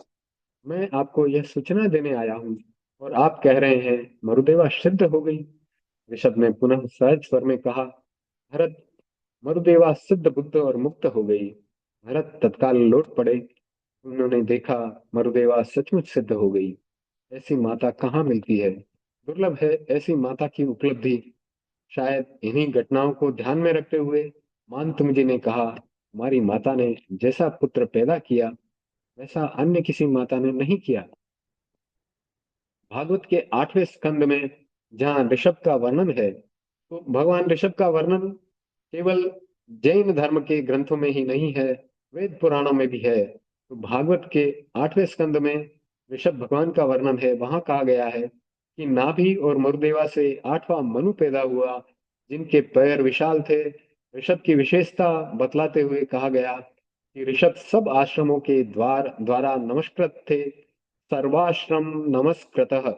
मैं आपको यह सूचना देने आया हूँ और आप कह रहे हैं मरुदेवा सिद्ध हो गई। ऋषभ ने पुनः सहज स्वर में कहा, भरत मरुदेवा सिद्ध बुद्ध और मुक्त हो गई। भरत तत्काल लौट पड़े। उन्होंने देखा मरुदेवा सचमुच सिद्ध हो गई। ऐसी माता कहाँ मिलती है, दुर्लभ है ऐसी माता की उपलब्धि। शायद इन्हीं घटनाओं को ध्यान में रखते हुए मानतुंग जी ने कहा, हमारी माता ने जैसा पुत्र पैदा किया वैसा अन्य किसी माता ने नहीं किया। भागवत के 8वें स्कंद में जहाँ ऋषभ का वर्णन है, तो भगवान ऋषभ का वर्णन केवल जैन धर्म के ग्रंथों में ही नहीं है, वेद पुराणों में भी है। तो भागवत के 8वें स्कंद में ऋषभ भगवान का वर्णन है। वहां कहा गया है कि नाभि और मरुदेवा से 8वां मनु पैदा हुआ, जिनके पैर विशाल थे। ऋषभ की विशेषता बतलाते हुए कहा गया कि ऋषभ सब आश्रमों के द्वारा नमस्कृत थे। सर्वाश्रम नमस्कृतः।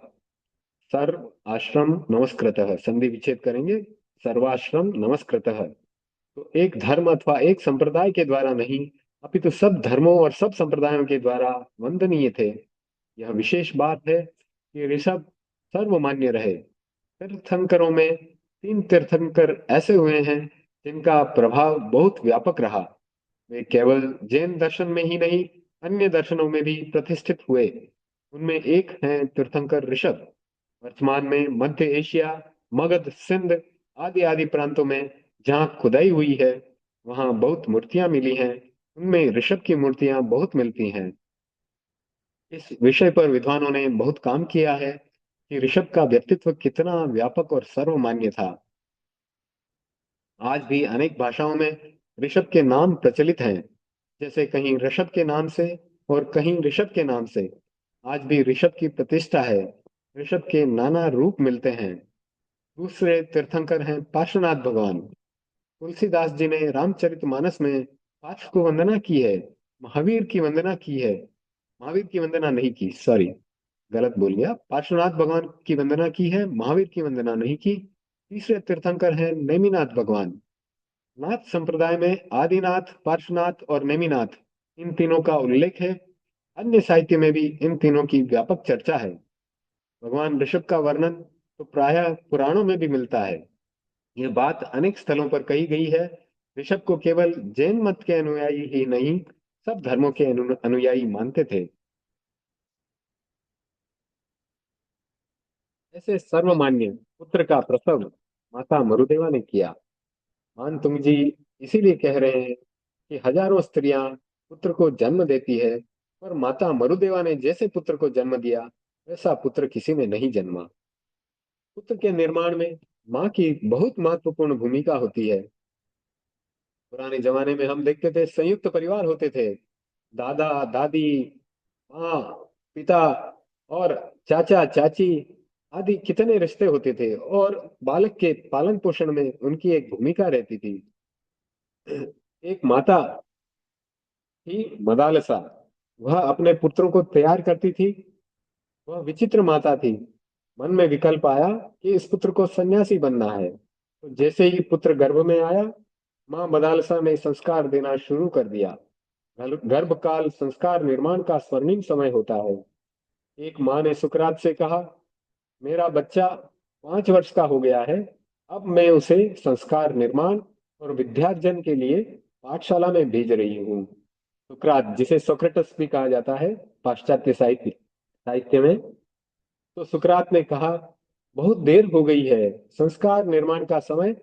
सर्व आश्रम नमस्कृतः, संधि विच्छेद करेंगे, सर्वाश्रम नमस्कृतः। तो एक धर्म अथवा एक संप्रदाय के द्वारा नहीं, अपितु सब धर्मों और सब संप्रदायों के द्वारा वंदनीय थे। यह विशेष बात है कि ऋषभ सर्वमान्य रहे। तीर्थंकरों में 3 तीर्थंकर ऐसे हुए हैं जिनका प्रभाव बहुत व्यापक रहा। वे केवल जैन दर्शन में ही नहीं, अन्य दर्शनों में भी प्रतिष्ठित हुए। उनमें एक हैं तीर्थंकर ऋषभ। वर्तमान में मध्य एशिया, मगध, सिंध आदि आदि प्रांतों में जहाँ खुदाई हुई है, वहाँ बहुत मूर्तियां मिली हैं। उनमें ऋषभ की मूर्तियां बहुत मिलती हैं। इस विषय पर विद्वानों ने बहुत काम किया है कि ऋषभ का व्यक्तित्व कितना व्यापक और सर्वमान्य था। आज भी अनेक भाषाओं में ऋषभ के नाम प्रचलित हैं, जैसे कहीं ऋषभ के नाम से और कहीं ऋषभ के नाम से। आज भी ऋषभ की प्रतिष्ठा है। ऋषभ के नाना रूप मिलते हैं। दूसरे तीर्थंकर हैं पार्श्वनाथ भगवान। तुलसीदास जी ने रामचरितमानस में पार्श्व को वंदना की है, महावीर की वंदना की है। महावीर की वंदना नहीं की, सॉरी, गलत बोल गया। पार्श्वनाथ भगवान की वंदना की है, महावीर की वंदना नहीं की। तीसरे तीर्थंकर हैं नेमिनाथ भगवान। नाथ संप्रदाय में आदिनाथ, पार्श्वनाथ और नेमिनाथ, इन तीनों का उल्लेख है। अन्य साहित्य में भी इन तीनों की व्यापक चर्चा है। भगवान ऋषभ का वर्णन तो प्रायः पुराणों में भी मिलता है। यह बात अनेक स्थलों पर कही गई है। ऋषभ को केवल जैन मत के अनुयायी ही नहीं, सब धर्मों के अनुयायी मानते थे। ऐसे सर्वमान्य पुत्र का प्रसव माता मरुदेवा ने किया। मान तुंग जी इसीलिए कह रहे हैं कि हजारों स्त्रियां पुत्र को जन्म देती है, पर माता मरुदेवा ने जैसे पुत्र को जन्म दिया, वैसा पुत्र किसी ने नहीं जन्मा। पुत्र के निर्माण में माँ की बहुत महत्वपूर्ण भूमिका होती है। पुराने जमाने में हम देखते थे संयुक्त परिवार होते थे। दादा दादी, माँ, पिता और चाचा चाची आदि कितने रिश्ते होते थे, और बालक के पालन पोषण में उनकी एक भूमिका रहती थी। एक माता थी मदालसा। वह अपने पुत्रों को तैयार करती थी। वह विचित्र माता थी। मन में विकल्प आया कि इस पुत्र को सन्यासी बनना है, तो जैसे ही पुत्र गर्भ में आया, माँ मदालसा ने संस्कार देना शुरू कर दिया। गर्भकाल संस्कार निर्माण का स्वर्णिम समय होता है। एक माँ ने सुकरात से कहा, मेरा बच्चा 5 वर्ष का हो गया है, अब मैं उसे संस्कार निर्माण और विद्यार्जन के लिए पाठशाला में भेज रही हूँ। सुकरात, जिसे सोक्रेटस भी कहा जाता है पाश्चात्य साहित्य साहित्य में, तो सुकरात ने कहा, बहुत देर हो गई है। संस्कार निर्माण का समय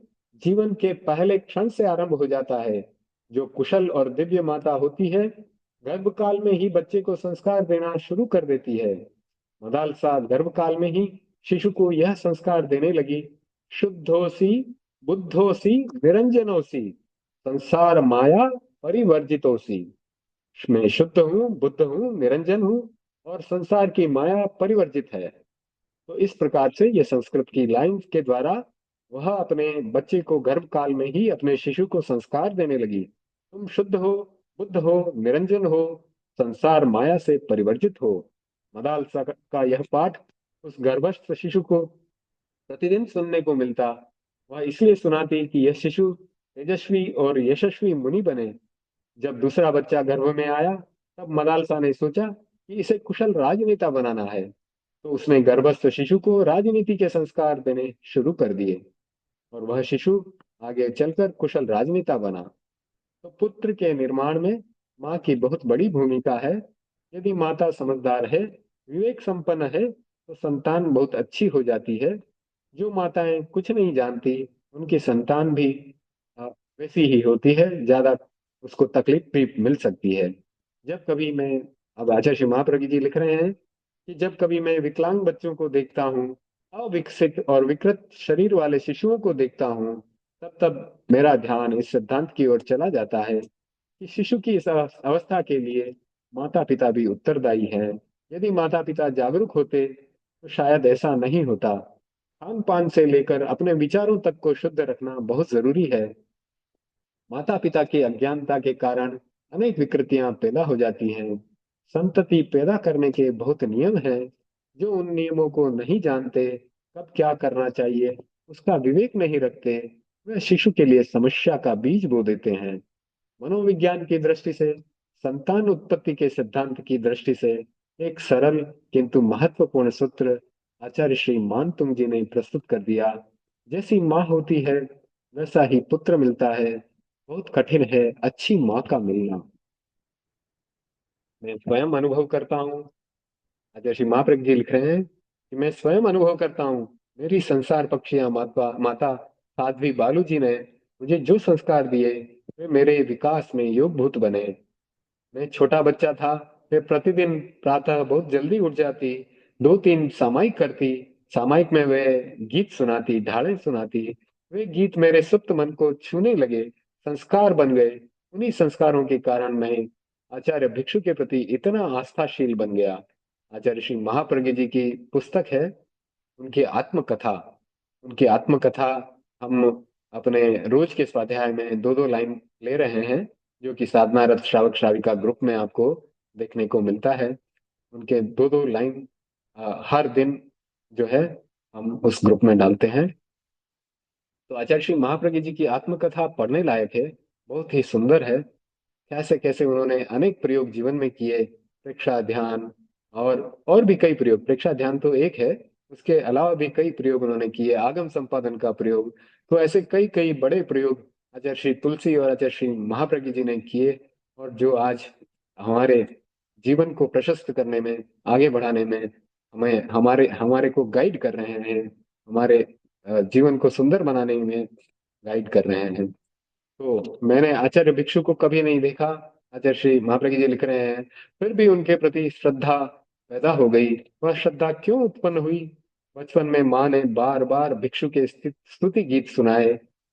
जीवन के पहले क्षण से आरंभ हो जाता है। जो कुशल और दिव्य माता होती है, गर्भकाल में ही बच्चे को संस्कार देना शुरू कर देती है। मदालसा गर्भकाल में ही शिशु को यह संस्कार देने लगी, शुद्धोसी, बुद्धोसी, निरंजनोसी, संसार माया परिवर्जितोसी। मैं शुद्ध हूँ, बुद्ध हूँ, निरंजन हूँ, और संसार की माया परिवर्जित है। तो इस प्रकार से ये संस्कृत की लाइन के द्वारा वह अपने बच्चे को गर्भ काल में ही अपने शिशु को संस्कार देने लगी। तुम शुद्ध हो, बुद्ध हो, निरंजन हो, संसार माया से परिवर्जित हो। मदालसा का यह पाठ उस गर्भस्थ शिशु को प्रतिदिन सुनने को मिलता। वह इसलिए सुनाती कि यह शिशु तेजस्वी और यशस्वी मुनि बने। जब दूसरा बच्चा गर्भ में आया, तब मदालसा ने सोचा कि इसे कुशल राजनेता बनाना है। तो उसने गर्भस्थ शिशु को राजनीति के संस्कार देने शुरू कर दिए, और वह शिशु आगे चलकर कुशल राजनेता बना। तो पुत्र के निर्माण में माँ की बहुत बड़ी भूमिका है। यदि माता समझदार है, विवेक संपन्न है, तो संतान बहुत अच्छी हो जाती है। जो माताएं कुछ नहीं जानती, उनकी संतान भी अ, वैसी ही होती है, ज्यादा उसको तकलीफ भी मिल सकती है। जब कभी मैं, अब आचार्य श्री महाप्रभु जी लिख रहे हैं कि जब कभी मैं विकलांग बच्चों को देखता हूँ, अविकसित और विकृत शरीर वाले शिशुओं को देखता हूँ, तब तब मेरा ध्यान इस सिद्धांत की ओर चला जाता है कि शिशु की इस अवस्था के लिए माता पिता भी उत्तरदायी हैं। यदि माता पिता जागरूक होते तो शायद ऐसा नहीं होता। खान पान से लेकर अपने विचारों तक को शुद्ध रखना बहुत जरूरी है। माता पिता की अज्ञानता के कारण अनेक विकृतियां पैदा हो जाती हैं। संतति पैदा करने के बहुत नियम हैं। जो उन नियमों को नहीं जानते, कब क्या करना चाहिए उसका विवेक नहीं रखते, वे शिशु के लिए समस्या का बीज बो देते हैं। मनोविज्ञान की दृष्टि से, संतान उत्पत्ति के सिद्धांत की दृष्टि से एक सरल किंतु महत्वपूर्ण सूत्र आचार्य श्री मानतुंग जी ने प्रस्तुत कर दिया। जैसी माँ होती है वैसा ही पुत्र मिलता है। बहुत कठिन है अच्छी माँ का मिलना। मैं स्वयं अनुभव करता हूँ। आचार्य श्री महाप्रज्ञ जी लिख रहे हैं कि मैं स्वयं अनुभव करता हूँ। मेरी संसार पक्षियां माता माता साध्वी बालू जी ने मुझे जो संस्कार दिए, वे मेरे विकास में योगभूत बने। मैं छोटा बच्चा था। मैं प्रतिदिन प्रातः बहुत जल्दी उठ जाती, दो तीन सामायिक करती। सामायिक में वे गीत सुनाती, ढालें सुनाती। वे गीत मेरे सुप्त मन को छूने लगे, संस्कार बन गए। उन्हीं संस्कारों के कारण मैं आचार्य भिक्षु के प्रति इतना आस्थाशील बन गया। आचार्य श्री महाप्रज्ञ जी की पुस्तक है, उनकी आत्मकथा। उनकी आत्मकथा हम अपने रोज के स्वाध्याय में दो दो लाइन ले रहे हैं, जो कि साधनारत श्रावक श्राविका ग्रुप में आपको देखने को मिलता है। उनके दो दो लाइन हर दिन जो है हम उस ग्रुप में डालते हैं। तो आचार्य श्री महाप्रज्ञ जी की आत्मकथा पढ़ने लायक है, बहुत ही सुंदर है। कैसे कैसे उन्होंने अनेक प्रयोग जीवन में किए। प्रेक्षा ध्यान और भी कई प्रयोग, प्रेक्षा ध्यान तो एक है, उसके अलावा भी कई प्रयोग उन्होंने किए, आगम संपादन का प्रयोग। तो ऐसे कई कई बड़े प्रयोग आचार्य श्री तुलसी और आचार्य श्री महाप्रज्ञ जी ने किए, और जो आज हमारे जीवन को प्रशस्त करने में, आगे बढ़ाने में, हमें हमारे हमारे को गाइड कर रहे हैं, हमारे जीवन को सुंदर बनाने में गाइड कर रहे हैं। तो मैंने आचार्य भिक्षु को कभी नहीं देखा। आचार्य श्री महाप्रज्ञ जी लिख रहे हैं, फिर भी उनके प्रति श्रद्धा पैदा हो गई। वह श्रद्धा क्यों उत्पन्न हुई? बचपन में माँ ने बार बार भिक्षु के स्तुति गीत सुनाए,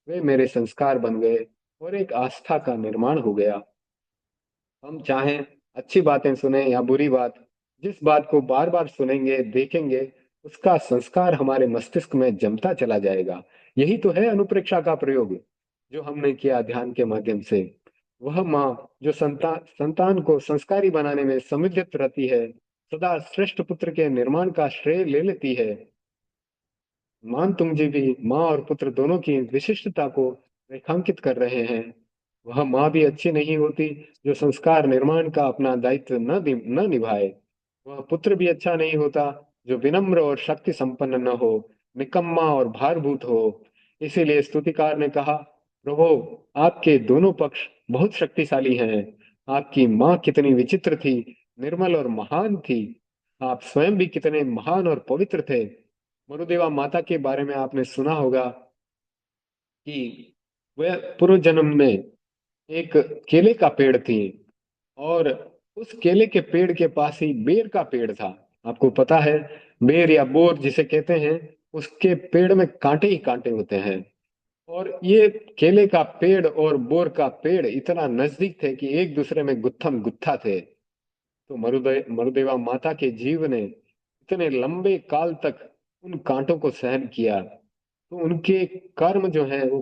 वे मेरे संस्कार बन गए और एक आस्था का निर्माण हो गया। हम चाहें अच्छी बातें सुने या बुरी बात, जिस बात को बार बार सुनेंगे देखेंगे, उसका संस्कार हमारे मस्तिष्क में जमता चला जाएगा। यही तो है अनुप्रेक्षा का प्रयोग, जो हमने किया ध्यान के माध्यम से। वह माँ जो संतान को संस्कारी बनाने में सम्मिलित रहती है, सदा श्रेष्ठ पुत्र के निर्माण का श्रेय ले लेती है। मान तुम जी भी माँ और पुत्र दोनों की विशिष्टता को रेखांकित कर रहे हैं। वह माँ भी अच्छी नहीं होती जो संस्कार निर्माण का अपना दायित्व न निभाए। वह पुत्र भी अच्छा नहीं होता जो विनम्र और शक्ति संपन्न न हो, निकम्मा और भारभूत हो। इसीलिए स्तुतिकार ने कहा, प्रभु, आपके दोनों पक्ष बहुत शक्तिशाली हैं। आपकी माँ कितनी विचित्र थी, निर्मल और महान थी। आप स्वयं भी कितने महान और पवित्र थे। मरुदेवा माता के बारे में आपने सुना होगा कि वह पूर्व जन्म में एक केले का पेड़ थी, और उस केले के पेड़ के पास ही बेर का पेड़ था। आपको पता है, बेर या बोर जिसे कहते हैं, उसके पेड़ में कांटे ही कांटे होते हैं। और ये केले का पेड़ और बोर का पेड़ इतना नजदीक थे कि एक दूसरे में गुत्थम गुत्था थे। तो मरुदेवा माता के जीव ने इतने लंबे काल तक उन कांटों को सहन किया, तो उनके कर्म जो है वो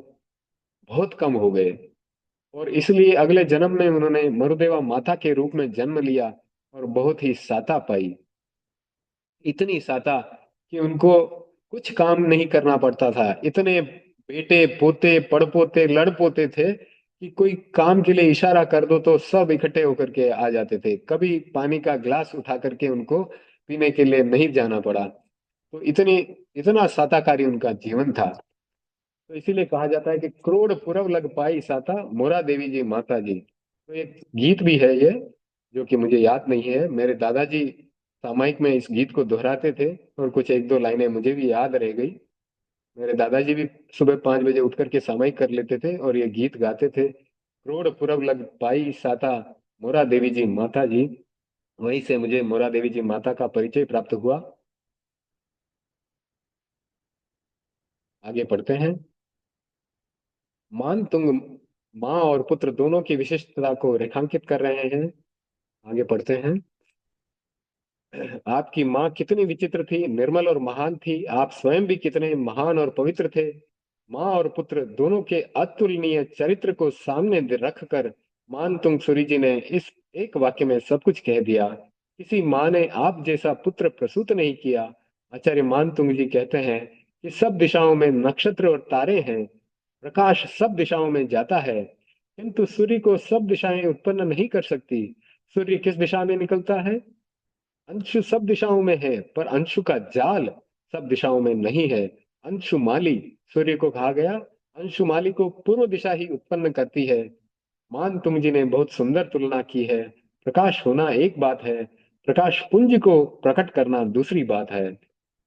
बहुत कम हो गए। और इसलिए अगले जन्म में उन्होंने मरुदेवा माता के रूप में जन्म लिया, और बहुत ही साता पाई। इतनी साता कि उनको कुछ काम नहीं करना पड़ता था। इतने बेटे पोते पड़पोते लड़पोते थे कि कोई काम के लिए इशारा कर दो तो सब इकट्ठे होकर के आ जाते थे। कभी पानी का ग्लास उठा करके उनको पीने के लिए नहीं जाना पड़ा। तो इतनी इतना साताकारी उनका जीवन था। तो इसीलिए कहा जाता है कि करोड़ पुरव लग पाई साता, मोरा देवी जी माता जी। तो एक गीत भी है ये, जो कि मुझे याद नहीं है। मेरे दादाजी सामायिक में इस गीत को दोहराते थे, और कुछ एक दो लाइनें मुझे भी याद रह गई। मेरे दादाजी भी सुबह 5 बजे उठ करके सामायिक कर लेते थे और ये गीत गाते थे, करोड़ पुरव लग पाई साता, मोरा देवी जी माता जी। वहीं से मुझे मोरा देवी जी माता का परिचय प्राप्त हुआ। आगे पढ़ते हैं। मानतुंग माँ और पुत्र दोनों की विशिष्टता को रेखांकित कर रहे हैं। आगे पढ़ते हैं। आपकी माँ कितनी विचित्र थी, निर्मल और महान थी, आप स्वयं भी कितने महान और पवित्र थे। माँ और पुत्र दोनों के अतुलनीय चरित्र को सामने रखकर मानतुंग सूरी जी ने इस एक वाक्य में सब कुछ कह दिया। किसी माँ ने आप जैसा पुत्र प्रसूत नहीं किया। आचार्य मानतुंग जी कहते हैं कि सब दिशाओं में नक्षत्र और तारे हैं, प्रकाश सब दिशाओं में जाता है, किंतु सूर्य को सब दिशाएं उत्पन्न नहीं कर सकती। सूर्य किस दिशा में निकलता है? अंशु सब दिशाओं में है, पर अंशु का जाल सब दिशाओं में नहीं है। अंशुमाली सूर्य को कहा गया। अंशुमाली को पूर्व दिशा ही उत्पन्न करती है। मान तुम जी ने बहुत सुंदर तुलना की है। प्रकाश होना एक बात है, प्रकाश पुंज को प्रकट करना दूसरी बात है।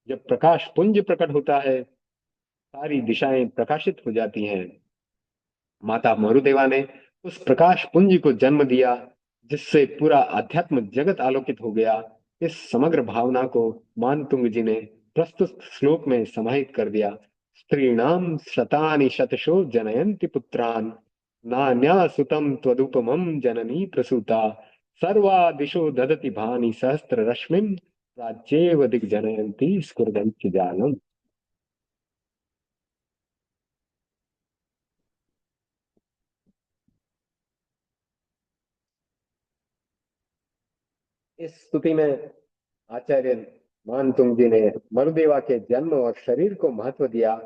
जब प्रकाश पुंज प्रकट होता है, सारी दिशाएं प्रकाशित हो जाती हैं। माता मरुदेवा ने उस प्रकाश पुंज को जन्म दिया, जिससे पूरा अध्यात्म जगत आलोकित हो गया। इस समग्र भावना को मानतुंग जी ने प्रस्तुत श्लोक में समाहित कर दिया। स्त्रीणाम शतानि शतशो जनयन्ति पुत्रान्, नान्या सुतम त्वदुपमं जननी प्रसूता, सर्वा दिशो ददति भानि सहस्त्र रश्मिन्, प्राच्येव दिग्जनयन्ति स्फुरदन्ति जालम्। इस स्तुति में आचार्य मानतुंग जी ने मरुदेवा के जन्म और शरीर को महत्व दिया।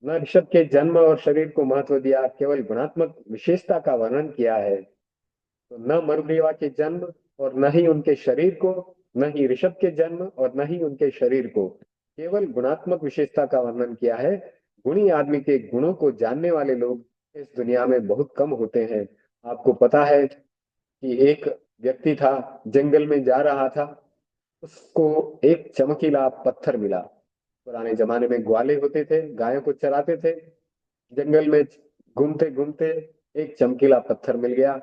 न ऋषभ के जन्म और शरीर को महत्व दिया, केवल गुणात्मक विशेषता का वर्णन किया है। तो न मरुदेवा के जन्म और न ही उनके शरीर को, न ही ऋषभ के जन्म और न ही उनके शरीर को, केवल गुणात्मक विशेषता का वर्णन किया है। गुणी आदमी के गुणों को जानने वाले लोग इस दुनिया में बहुत कम होते हैं। आपको पता है कि एक व्यक्ति था, जंगल में जा रहा था, उसको एक चमकीला पत्थर मिला। पुराने जमाने में ग्वाले होते थे, गायों को चराते थे। जंगल में घूमते घूमते एक चमकीला पत्थर मिल गया।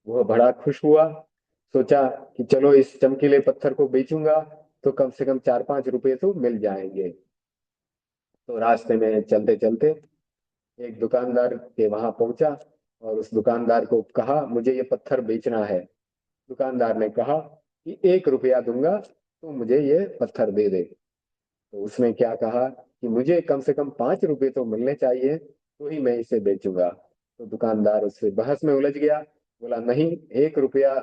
वह बड़ा खुश हुआ। सोचा कि चलो इस चमकीले पत्थर को बेचूंगा तो कम से कम 4-5 रुपए तो मिल जाएंगे। तो रास्ते में चलते चलते एक दुकानदार के वहां पहुंचा और उस दुकानदार को कहा, मुझे ये पत्थर बेचना है। दुकानदार ने कहा कि 1 रुपया दूंगा तो मुझे ये पत्थर दे दे। तो उसने क्या कहा कि मुझे कम से कम 5 रुपए तो मिलने चाहिए, तो ही मैं इसे बेचूंगा। तो दुकानदार उससे बहस में उलझ गया। बोला, नहीं, 1 रुपया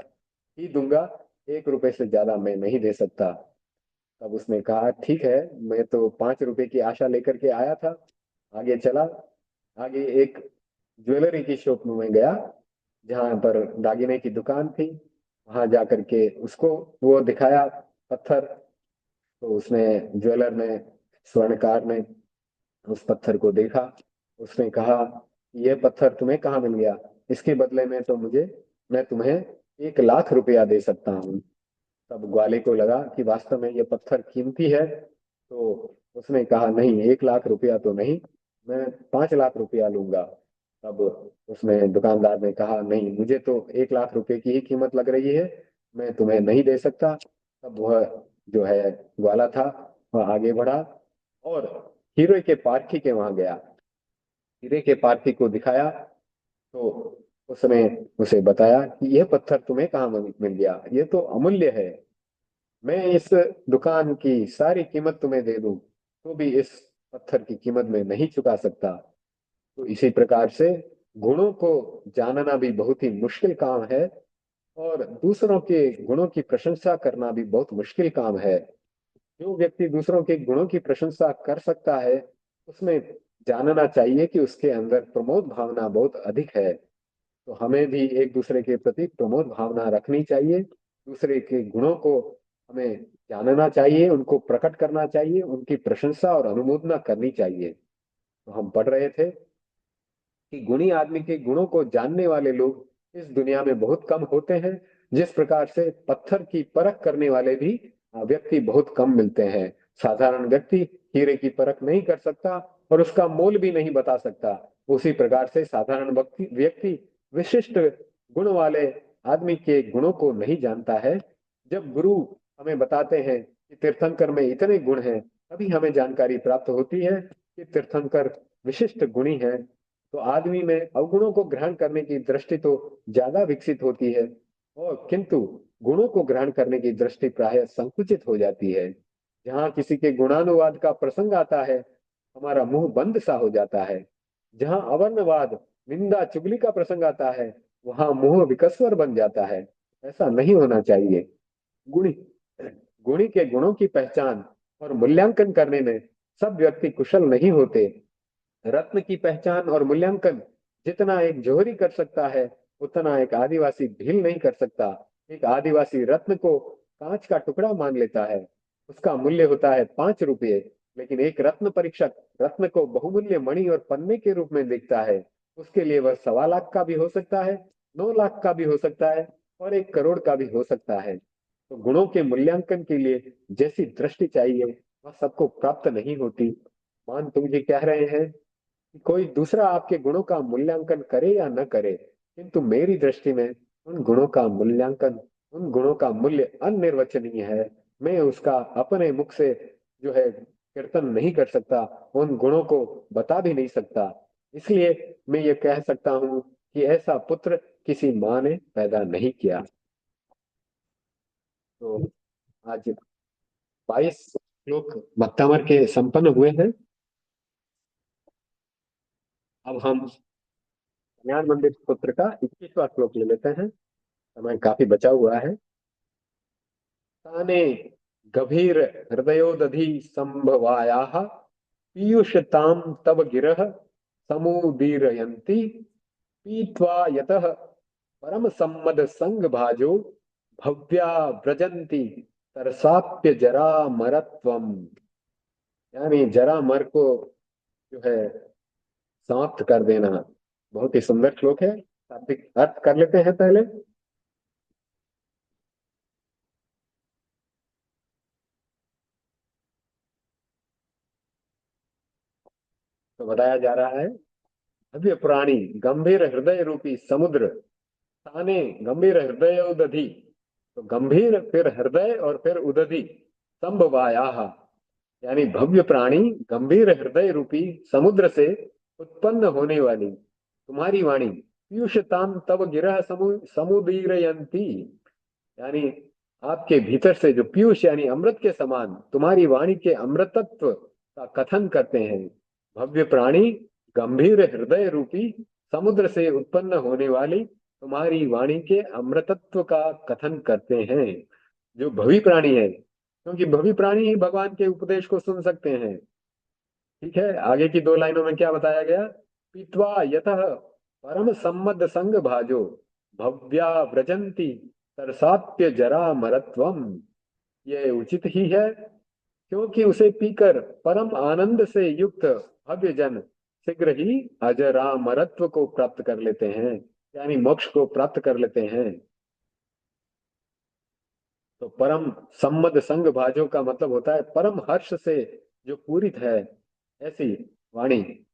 ही दूंगा, 1 रुपए से ज्यादा मैं नहीं दे सकता। तब उसने कहा, ठीक है, मैं तो 5 रुपए की आशा लेकर के आया था। आगे चला। आगे एक ज्वेलरी की शॉप में गया, जहां पर दागिने की दुकान थी। वहां जाकर के उसको वो दिखाया पत्थर। तो उसने, ज्वेलर ने, स्वर्णकार ने उस पत्थर को देखा। उसने कहा, यह पत्थर तुम्हें कहाँ मिल गया? इसके बदले में तो मैं तुम्हें 1 लाख रुपया दे सकता हूँ। तब ग्वाले को लगा कि वास्तव में यह पत्थर कीमती है। तो उसने कहा, नहीं, 1 लाख रुपया तो नहीं, मैं 5 लाख रुपया लूंगा। तब उसने, दुकानदार ने कहा, नहीं, मुझे तो 1 लाख रुपए की ही कीमत लग रही है, मैं तुम्हें नहीं दे सकता। तब वह जो है ग्वाला था, वह आगे बढ़ा और हीरे के पारखी के वहां गया। हीरे के पारखी को दिखाया। तो उसने उसे बताया कि यह पत्थर तुम्हें कहाँ मिल गया, ये तो अमूल्य है। मैं इस दुकान की सारी कीमत तुम्हें दे दूं तो भी इस पत्थर की कीमत मैं नहीं चुका सकता। तो इसी प्रकार से गुणों को जानना भी बहुत ही मुश्किल काम है, और दूसरों के गुणों की प्रशंसा करना भी बहुत मुश्किल काम है। जो व्यक्ति दूसरों के गुणों की प्रशंसा कर सकता है, उसमें जानना चाहिए कि उसके अंदर प्रमोद भावना बहुत अधिक है। तो हमें भी एक दूसरे के प्रति प्रमोद भावना रखनी चाहिए। दूसरे के गुणों को हमें जानना चाहिए, उनको प्रकट करना चाहिए, उनकी प्रशंसा और अनुमोदना करनी चाहिए। तो हम पढ़ रहे थे कि गुणी आदमी के गुणों को जानने वाले लोग इस दुनिया में बहुत कम होते हैं। जिस प्रकार से पत्थर की परख करने वाले भी व्यक्ति बहुत कम मिलते हैं। साधारण व्यक्ति हीरे की परख नहीं कर सकता और उसका मोल भी नहीं बता सकता। उसी प्रकार से साधारण व्यक्ति व्यक्ति विशिष्ट गुण वाले आदमी के गुणों को नहीं जानता है। जब गुरु हमें बताते हैं कि तीर्थंकर में इतने गुण हैं, तभी हमें जानकारी प्राप्त होती है कि तीर्थंकर विशिष्ट गुणी है। तो आदमी में अवगुणों को ग्रहण करने की दृष्टि तो ज्यादा विकसित होती है, और किंतु गुणों को ग्रहण करने की दृष्टि प्रायः संकुचित हो जाती है। जहाँ किसी के गुणानुवाद का प्रसंग आता है, हमारा मुंह बंद सा हो जाता है। जहाँ अवर्णवाद, निंदा, चुगली का प्रसंग आता है, वहां मुंह विकस्वर बन जाता है। ऐसा नहीं होना चाहिए। गुणी गुणी के गुणों की पहचान और मूल्यांकन करने में सब व्यक्ति कुशल नहीं होते। रत्न की पहचान और मूल्यांकन जितना एक जोहरी कर सकता है, उतना एक आदिवासी भील नहीं कर सकता। एक आदिवासी रत्न को कांच का टुकड़ा मान लेता है, उसका मूल्य होता है 5 रुपये। लेकिन एक रत्न परीक्षक रत्न को बहुमूल्य मणि और पन्ने के रूप में देखता है। उसके लिए वह 1.25 लाख का भी हो सकता है, 9 लाख का भी हो सकता है, और 1 करोड़ का भी हो सकता है। तो गुणों के मूल्यांकन के लिए जैसी दृष्टि चाहिए, वह सबको प्राप्त नहीं होती। मान तुम जी कह रहे हैं कि कोई दूसरा आपके गुणों का मूल्यांकन करे या न करे, किंतु मेरी दृष्टि में उन गुणों का मूल्यांकन, उन गुणों का मूल्य अनिर्वचनीय है। मैं उसका अपने मुख से जो है कीर्तन नहीं कर सकता, उन गुणों को बता भी नहीं सकता। इसलिए मैं ये कह सकता हूँ कि ऐसा पुत्र किसी माँ ने पैदा नहीं किया। तो आज 22 श्लोक भक्तामर के संपन्न हुए हैं। अब हम कल्याण मंदिर स्तोत्र का 21वां श्लोक ले लेते हैं। समय काफी बचा हुआ है। ताने गभीर हृदयोदधि संभवायाः पीयूषताम तव गिरः समुदीरयन्ति पीत्वा यतः परम सम्मद संग भाजो भव्या व्रजंती तरसाप्य जरा मरत्वम। यानी जरा मर को जो है समाप्त कर देना। बहुत ही सुंदर श्लोक है। शाब्दिक अर्थ कर लेते हैं पहले। तो बताया जा रहा है, भव्य प्राणी गंभीर हृदय रूपी समुद्र, ताने गंभीर हृदय उदधि। तो गंभीर, फिर हृदय, और फिर उदधि, संभवाया, यानी भव्य प्राणी गंभीर हृदय रूपी समुद्र से उत्पन्न होने वाली तुम्हारी वाणी पीयूषताम तव गिरह समुदीरयंती, यानी आपके भीतर से जो पीयूष यानी अमृत के समान तुम्हारी वाणी के अमृतत्व का कथन करते हैं। भव्य प्राणी गंभीर हृदय रूपी समुद्र से उत्पन्न होने वाली तुम्हारी वाणी के अमृतत्व का कथन करते हैं। जो भवी प्राणी है, क्योंकि भवी प्राणी ही भगवान के उपदेश को सुन सकते हैं। ठीक है, आगे की 2 लाइनों में क्या बताया गया? पीत्वा यतः परम सम्मद संग भाजो भव्या व्रजंती तरसाप्य जरा मरत्वम। ये उचित ही है, क्योंकि उसे पीकर परम आनंद से युक्त भव्य जन शीघ्र ही अजरामरत्व को प्राप्त कर लेते हैं, यानी मोक्ष को प्राप्त कर लेते हैं। तो परम सम्मद संग भाजो का मतलब होता है परम हर्ष से जो पूरित है, ऐसी वाणी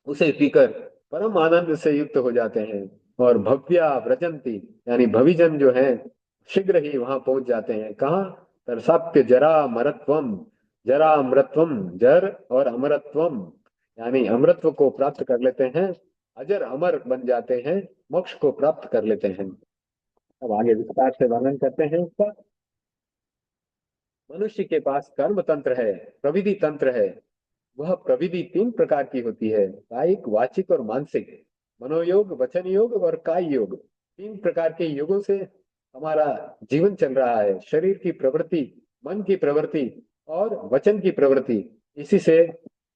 उसे पीकर परम आनंद से युक्त हो जाते हैं। और भव्या व्रजंती, यानी भविजन जो है शीघ्र ही वहां पहुंच जाते हैं। कहाँ? तरसाप्य जरा मरत्वम। जरा अमरत्वम, जर और अमरत्वम, यानी अमृत्व को प्राप्त कर लेते हैं, अजर अमर बन जाते हैं, मोक्ष को प्राप्त कर लेते हैं। अब आगे विस्तार से वर्णन करते हैं इसका। मनुष्य के पास कर्म तंत्र है, प्रविधि तंत्र है। वह प्रविधि 3 प्रकार की होती है, कायिक, वाचिक और मानसिक। मनोयोग, वचन योग और काय योग, 3 प्रकार के योगों से हमारा जीवन चल रहा है। शरीर की प्रवृत्ति, मन की प्रवृत्ति और वचन की प्रवृत्ति, इसी से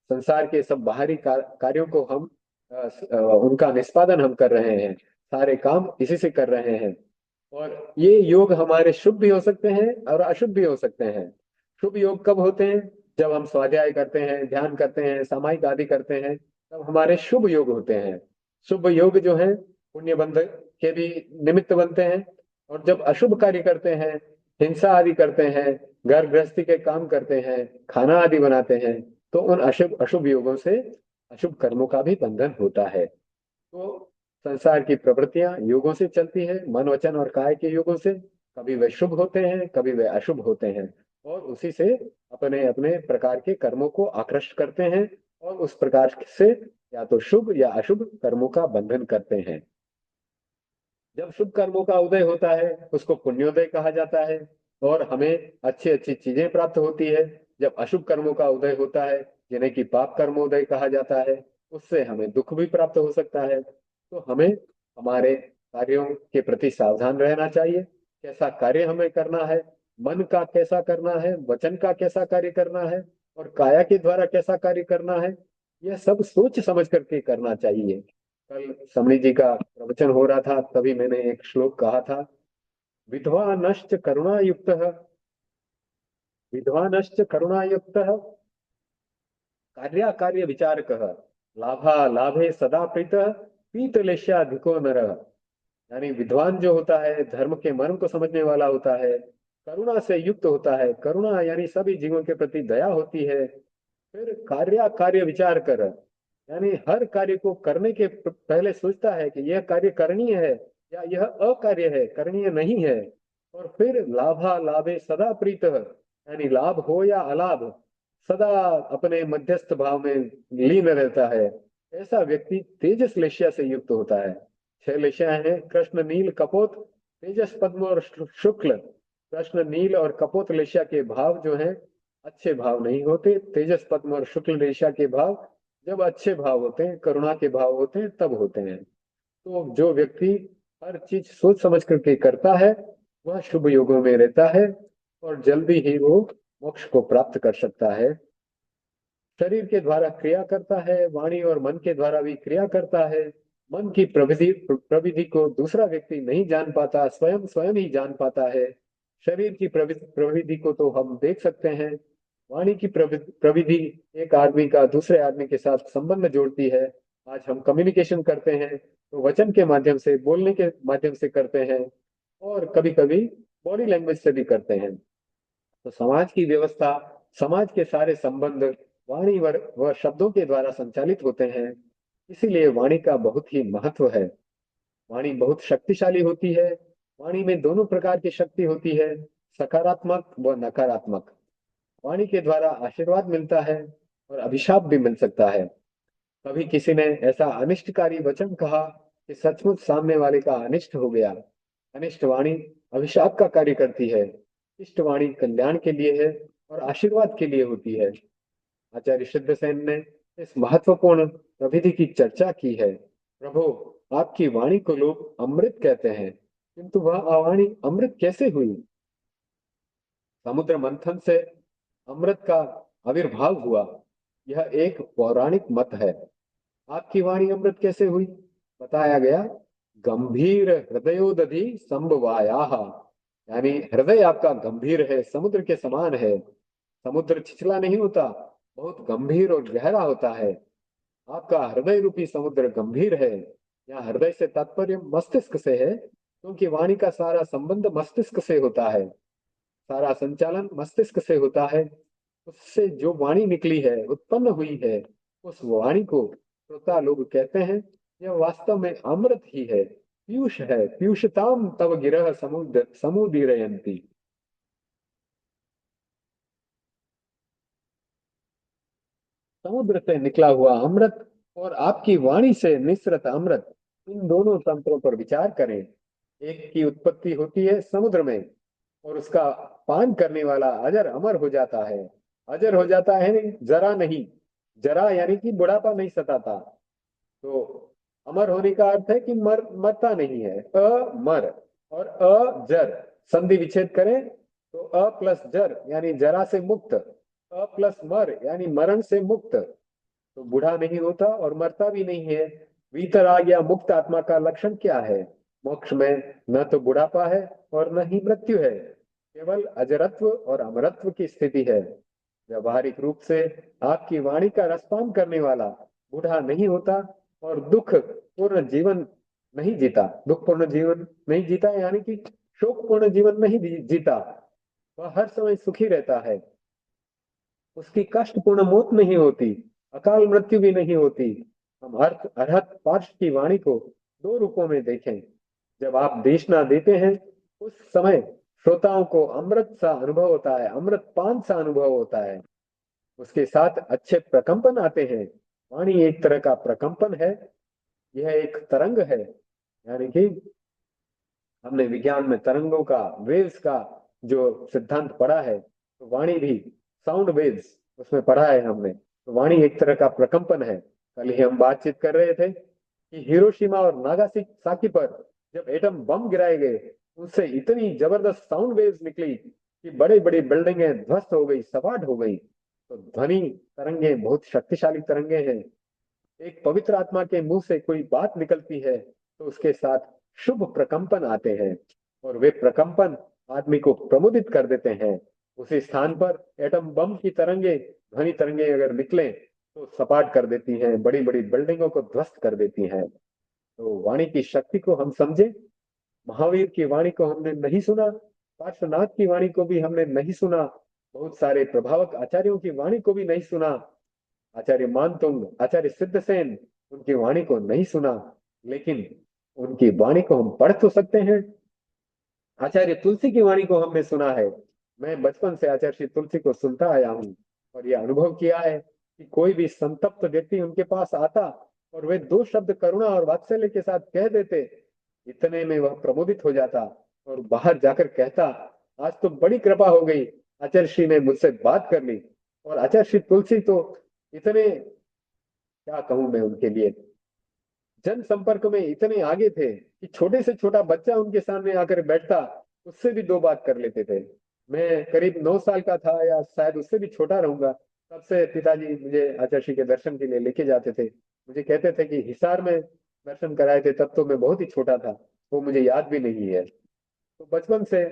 संसार के सब बाहरी कार्यों को हम उनका निष्पादन हम कर रहे हैं। सारे काम इसी से कर रहे हैं। और ये योग हमारे शुभ भी हो सकते हैं और अशुभ भी हो सकते हैं। शुभ योग कब होते हैं? जब हम स्वाध्याय करते हैं, ध्यान करते हैं, सामायिक आदि करते हैं, तब हमारे शुभ योग होते हैं। शुभ योग जो है पुण्य बंध के भी निमित्त बनते हैं। और जब अशुभ कार्य करते हैं, हिंसा आदि करते हैं, घर गृहस्थी के काम करते हैं, खाना आदि बनाते हैं, तो उन अशुभ अशुभ योगों से अशुभ कर्मों का भी बंधन होता है। तो संसार की प्रवृत्तियां योगों से चलती है, मन वचन और काय के योगों से। कभी वे शुभ होते हैं, कभी वे अशुभ होते हैं, और उसी से अपने अपने प्रकार के कर्मों को आकृष्ट करते हैं, और उस प्रकार से या तो शुभ या अशुभ कर्मों का बंधन करते हैं। जब शुभ कर्मों का उदय होता है उसको पुण्योदय कहा जाता है, और हमें अच्छी अच्छी चीजें प्राप्त होती है। जब अशुभ कर्मों का उदय होता है, जिन्हें कि पाप कर्मोदय कहा जाता है, उससे हमें दुख भी प्राप्त हो सकता है। तो हमें हमारे कार्यों के प्रति सावधान रहना चाहिए। कैसा कार्य हमें करना है, मन का कैसा करना है, वचन का कैसा कार्य करना है, और काया के द्वारा कैसा कार्य करना है, यह सब सोच समझ करके करना चाहिए। कल समणी जी का प्रवचन हो रहा था, तभी मैंने एक श्लोक कहा था, विद्वा नश्च करुणा युक्त, विद्वा नश्च करुणा युक्त, कार्य कार्य विचारक, लाभा लाभे सदा प्रीत, पीतलेशाधिको नर। यानी विद्वान जो होता है, धर्म के मर्म को समझने वाला होता है, करुणा से युक्त होता है, करुणा यानी सभी जीवों के प्रति दया होती है। फिर कार्य कार्य विचार कर, यानी हर कार्य को करने के पहले सोचता है कि यह कार्य करणीय है या यह अकार्य है, करणीय नहीं है। और फिर लाभा लाभे सदा प्रीत, यानी लाभ हो या अलाभ, सदा अपने मध्यस्थ भाव में लीन रहता है। ऐसा व्यक्ति तेजस लेशिया से युक्त होता है। 6 लेशियाएं हैं, कृष्ण नील कपोत तेजस पद्म और शुक्ल। कृष्ण नील और कपोत लेशिया के भाव जो हैं अच्छे भाव नहीं होते। तेजस पद्म और शुक्ल रेशा के भाव जब अच्छे भाव होते हैं, करुणा के भाव होते हैं, तब होते हैं। तो जो व्यक्ति हर चीज सोच समझ करके करता है, वह शुभ योगों में रहता है, और जल्दी ही वो मोक्ष को प्राप्त कर सकता है। शरीर के द्वारा क्रिया करता है, वाणी और मन के द्वारा भी क्रिया करता है। मन की प्रविधि प्रविधि को दूसरा व्यक्ति नहीं जान पाता, स्वयं स्वयं ही जान पाता है। शरीर की प्रविधि को तो हम देख सकते हैं। वाणी की प्रविधि एक आदमी का दूसरे आदमी के साथ संबंध जोड़ती है। आज हम कम्युनिकेशन करते हैं तो वचन के माध्यम से, बोलने के माध्यम से करते हैं, और कभी कभी बॉडी लैंग्वेज से भी करते हैं। तो समाज की व्यवस्था, समाज के सारे संबंध वाणी व शब्दों के द्वारा संचालित होते हैं। इसीलिए वाणी का बहुत ही महत्व है। वाणी बहुत शक्तिशाली होती है। वाणी में दोनों प्रकार की शक्ति होती है, सकारात्मक व नकारात्मक। वाणी के द्वारा आशीर्वाद मिलता है और अभिशाप भी मिल सकता है। कभी किसी ने ऐसा अनिष्टकारी वचन कहा कि सचमुच सामने वाले का अनिष्ट हो गया। अनिष्ट वाणी अभिशाप का कार्य करती है। इष्ट वाणी कल्याण के लिए है और आशीर्वाद के लिए होती है। आचार्य सिद्धसेन ने इस महत्वपूर्ण प्रविधि की चर्चा की है। प्रभु, आपकी वाणी को लोग अमृत कहते हैं, किंतु वह वाणी अमृत कैसे हुई? समुद्र मंथन से अमृत का आविर्भाव हुआ, यह एक पौराणिक मत है। आपकी वाणी अमृत कैसे हुई? बताया गया, गंभीर हृदयोदधि संभवायाह, यानी हृदय आपका गंभीर है, समुद्र के समान है। समुद्र छिछला नहीं होता, बहुत गंभीर और गहरा होता है। आपका हृदय रूपी समुद्र गंभीर है। यहाँ हृदय से तात्पर्य मस्तिष्क से है, क्योंकि वाणी का सारा संबंध मस्तिष्क से होता है, सारा संचालन मस्तिष्क से होता है। उससे जो वाणी निकली है, उत्पन्न हुई है, उस वाणी को श्रोता लोग कहते हैं, यह वास्तव में अमृत ही है, पीयूष है। पीयूषताम तव गिरह समुद्र समुदीरयंती। समुद्र से निकला हुआ अमृत और आपकी वाणी से निसृत अमृत, इन दोनों तंत्रों पर विचार करें। एक की उत्पत्ति होती है समुद्र में, और उसका पान करने वाला अजर अमर हो जाता है। अजर हो जाता है नहीं, जरा नहीं। जरा यानी कि बुढ़ापा नहीं सताता। तो अमर होने का अर्थ है कि मरता नहीं है, अमर। और अजर, संधि विच्छेद करें तो अ प्लस जर यानी जरा से मुक्त, अ प्लस मर यानी मरण से मुक्त। तो बूढ़ा नहीं होता और मरता भी नहीं है। भीतर आ गया मुक्त आत्मा का लक्षण क्या है? मोक्ष में न तो बुढ़ापा है और न ही मृत्यु है, केवल अजरत्व और अमरत्व की स्थिति है। व्यवहारिक रूप से आपकी वाणी का रसपान करने वाला बूढ़ा नहीं होता और दुख पूर्ण जीवन नहीं जीता। दुख पूर्ण जीवन नहीं जीता यानी कि शोक पूर्ण जीवन नहीं जीता। वह हर समय सुखी रहता है। उसकी कष्टपूर्ण मौत नहीं होती, अकाल मृत्यु भी नहीं होती। हम अर्थ अरहत पार्ष की वाणी को दो रूपों में देखें। जब आप देशना देते हैं, उस समय श्रोताओं को अमृत सा अनुभव होता है, अमृत पान सा अनुभव होता है। उसके साथ अच्छे प्रकंपन आते हैं। वाणी एक तरह का प्रकंपन है, यह एक तरंग है। यानी कि हमने विज्ञान में तरंगों का, वेव्स का जो सिद्धांत पढ़ा है, तो वाणी भी साउंड वेव्स उसमें पढ़ा है हमने। तो वाणी एक तरह का प्रकंपन है। कल ही हम बातचीत कर रहे थे कि हिरोशिमा और नागासाकी पर जब एटम बम गिराए गए, उससे इतनी जबरदस्त साउंड वेव्स निकली कि बड़ी बड़ी बिल्डिंगें ध्वस्त हो गई, सपाट हो गई। तो ध्वनि तरंगे बहुत शक्तिशाली तरंगे हैं। एक पवित्र आत्मा के मुंह से कोई बात निकलती है तो उसके साथ शुभ प्रकंपन आते हैं, और वे प्रकंपन आदमी को प्रमुदित कर देते हैं। उसी स्थान पर एटम बम की तरंगे, ध्वनि तरंगे अगर निकलें तो सपाट कर देती हैं, बड़ी बड़ी बिल्डिंगों को ध्वस्त कर देती हैं। तो वाणी की शक्ति को हम समझे। महावीर की वाणी को हमने नहीं सुना, पार्श्वनाथ की वाणी को भी हमने नहीं सुना, बहुत सारे प्रभावक आचार्यों की वाणी को भी नहीं सुना, आचार्य मानतुंग, आचार्य सिद्धसेन, उनकी वाणी को नहीं सुना, लेकिन उनकी वाणी को हम पढ़ तो सकते हैं। आचार्य तुलसी की वाणी को हमने सुना है। मैं बचपन से आचार्य श्री तुलसी को सुनता आया हूँ, और यह अनुभव किया है कि कोई भी संतप्त व्यक्ति उनके पास आता और वे दो शब्द करुणा और वात्सल्य के साथ कह देते, इतने में वह प्रमोदित हो जाता और बाहर जाकर कहता, आज तो बड़ी कृपा हो गई, आचार्य श्री ने मुझसे बात कर ली। और आचार्य श्री तुलसी तो इतने, क्या कहूं मैं उनके लिए, जन संपर्क में इतने आगे थे कि छोटे से छोटा बच्चा उनके सामने आकर बैठता, उससे भी दो बात कर लेते थे। मैं करीब 9 साल का था, या शायद उससे भी छोटा रहूंगा, तब से पिताजी मुझे आचार्य श्री के दर्शन के लिए लेके जाते थे। मुझे कहते थे कि हिसार में दर्शन कराए थे, तब तो मैं बहुत ही छोटा था, वो मुझे याद भी नहीं है। तो बचपन से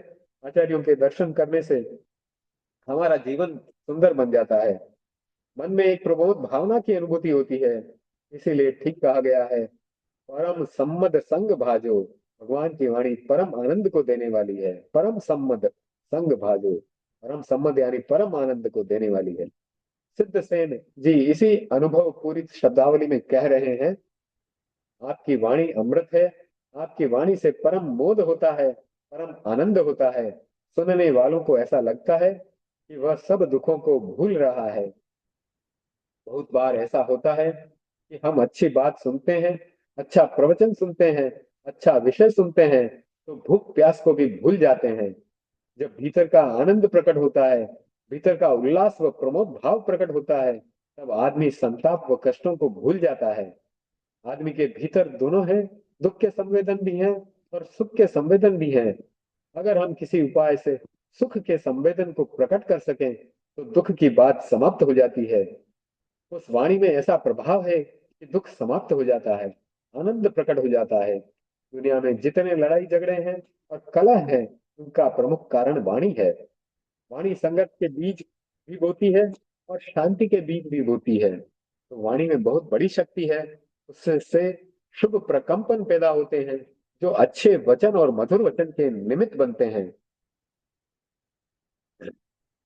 आचार्यों के दर्शन करने से हमारा जीवन सुंदर बन जाता है। मन में एक प्रबोध भावना की अनुभूति होती है। इसीलिए ठीक कहा गया है, परम सम्मद संग भाजो। भगवान की वाणी परम आनंद को देने वाली है। परम सम्मद संग भाजो, परम सम्मद यानी परम आनंद को देने वाली है। सिद्ध सेन जी इसी अनुभव पूरी शब्दावली में कह रहे हैं, आपकी वाणी अमृत है, आपकी वाणी से परम मोद होता है, परम आनंद होता है। सुनने वालों को ऐसा लगता है कि वह सब दुखों को भूल रहा है। बहुत बार ऐसा होता है कि हम अच्छी बात सुनते हैं, अच्छा प्रवचन सुनते हैं, अच्छा विषय सुनते हैं, तो भूख प्यास को भी भूल जाते हैं। जब भीतर का आनंद प्रकट होता है, भीतर का उल्लास व प्रमोद भाव प्रकट होता है, तब आदमी संताप व कष्टों को भूल जाता है। आदमी के भीतर दोनों हैं, दुख के संवेदन भी हैं और सुख के संवेदन भी हैं। अगर हम किसी उपाय से सुख के संवेदन को प्रकट कर सकें तो दुख की बात समाप्त हो जाती है। उस वाणी में ऐसा प्रभाव है कि दुख समाप्त हो जाता है, आनंद प्रकट हो जाता है। दुनिया में जितने लड़ाई झगड़े हैं और कलह है, उनका प्रमुख कारण वाणी है। वाणी संघर्ष के बीज भी बोती है और शांति के बीज भी बोती है। तो वाणी में बहुत बड़ी शक्ति है। उससे से शुभ प्रकंपन पैदा होते हैं, जो अच्छे वचन और मधुर वचन के निमित्त बनते हैं।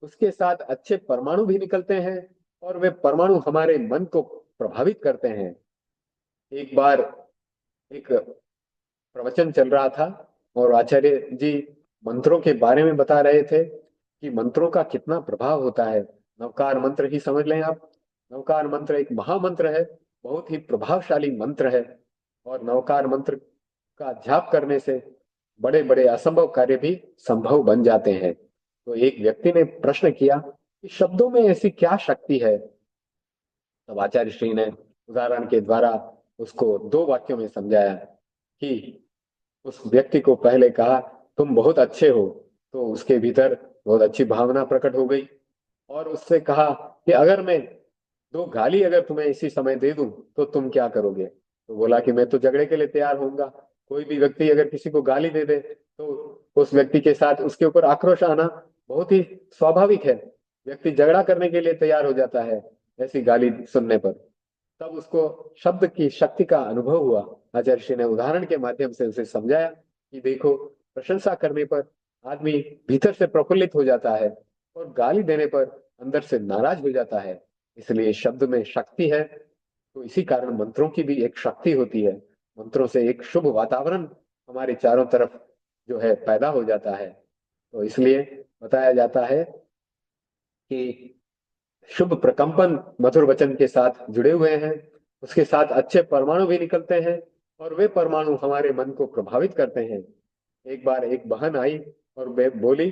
उसके साथ अच्छे परमाणु भी निकलते हैं, और वे परमाणु हमारे मन को प्रभावित करते हैं। एक बार एक प्रवचन चल रहा था, और आचार्य जी मंत्रों के बारे में बता रहे थे कि मंत्रों का कितना प्रभाव होता है। नवकार मंत्र ही समझ लें आप। नवकार मंत्र एक महामंत्र है, बहुत ही प्रभावशाली मंत्र है। और नवकार मंत्र का जाप करने से बड़े बड़े असंभव कार्य भी संभव बन जाते हैं। तो एक व्यक्ति ने प्रश्न किया कि शब्दों में ऐसी क्या शक्ति है। तब आचार्य श्री ने उदाहरण के द्वारा उसको 2 वाक्यों में समझाया कि उस व्यक्ति को पहले कहा, तुम बहुत अच्छे हो, तो उसके भीतर बहुत अच्छी भावना प्रकट हो गई। और उससे कहा कि अगर मैं 2 गाली अगर तुम्हें इसी समय दे दूं तो तुम क्या करोगे। तो बोला कि मैं तो झगड़े के लिए तैयार होऊंगा। कोई भी व्यक्ति अगर किसी को गाली दे दे तो उस व्यक्ति के साथ उसके ऊपर आक्रोश आना बहुत ही स्वाभाविक है। व्यक्ति झगड़ा करने के लिए तैयार हो जाता है ऐसी गाली सुनने पर। तब उसको शब्द की शक्ति का अनुभव हुआ। आचार्य श्री ने उदाहरण के माध्यम से उसे समझाया कि देखो, प्रशंसा करने पर आदमी भीतर से प्रफुल्लित हो जाता है, और गाली देने पर अंदर से नाराज हो जाता है। इसलिए शब्द में शक्ति है। तो इसी कारण मंत्रों की भी एक शक्ति होती है। मंत्रों से एक शुभ वातावरण हमारे चारों तरफ जो है पैदा हो जाता है। तो इसलिए बताया जाता है कि शुभ प्रकंपन मधुर वचन के साथ जुड़े हुए हैं, उसके साथ अच्छे परमाणु भी निकलते हैं, और वे परमाणु हमारे मन को प्रभावित करते हैं। एक बार एक बहन आई और बोली,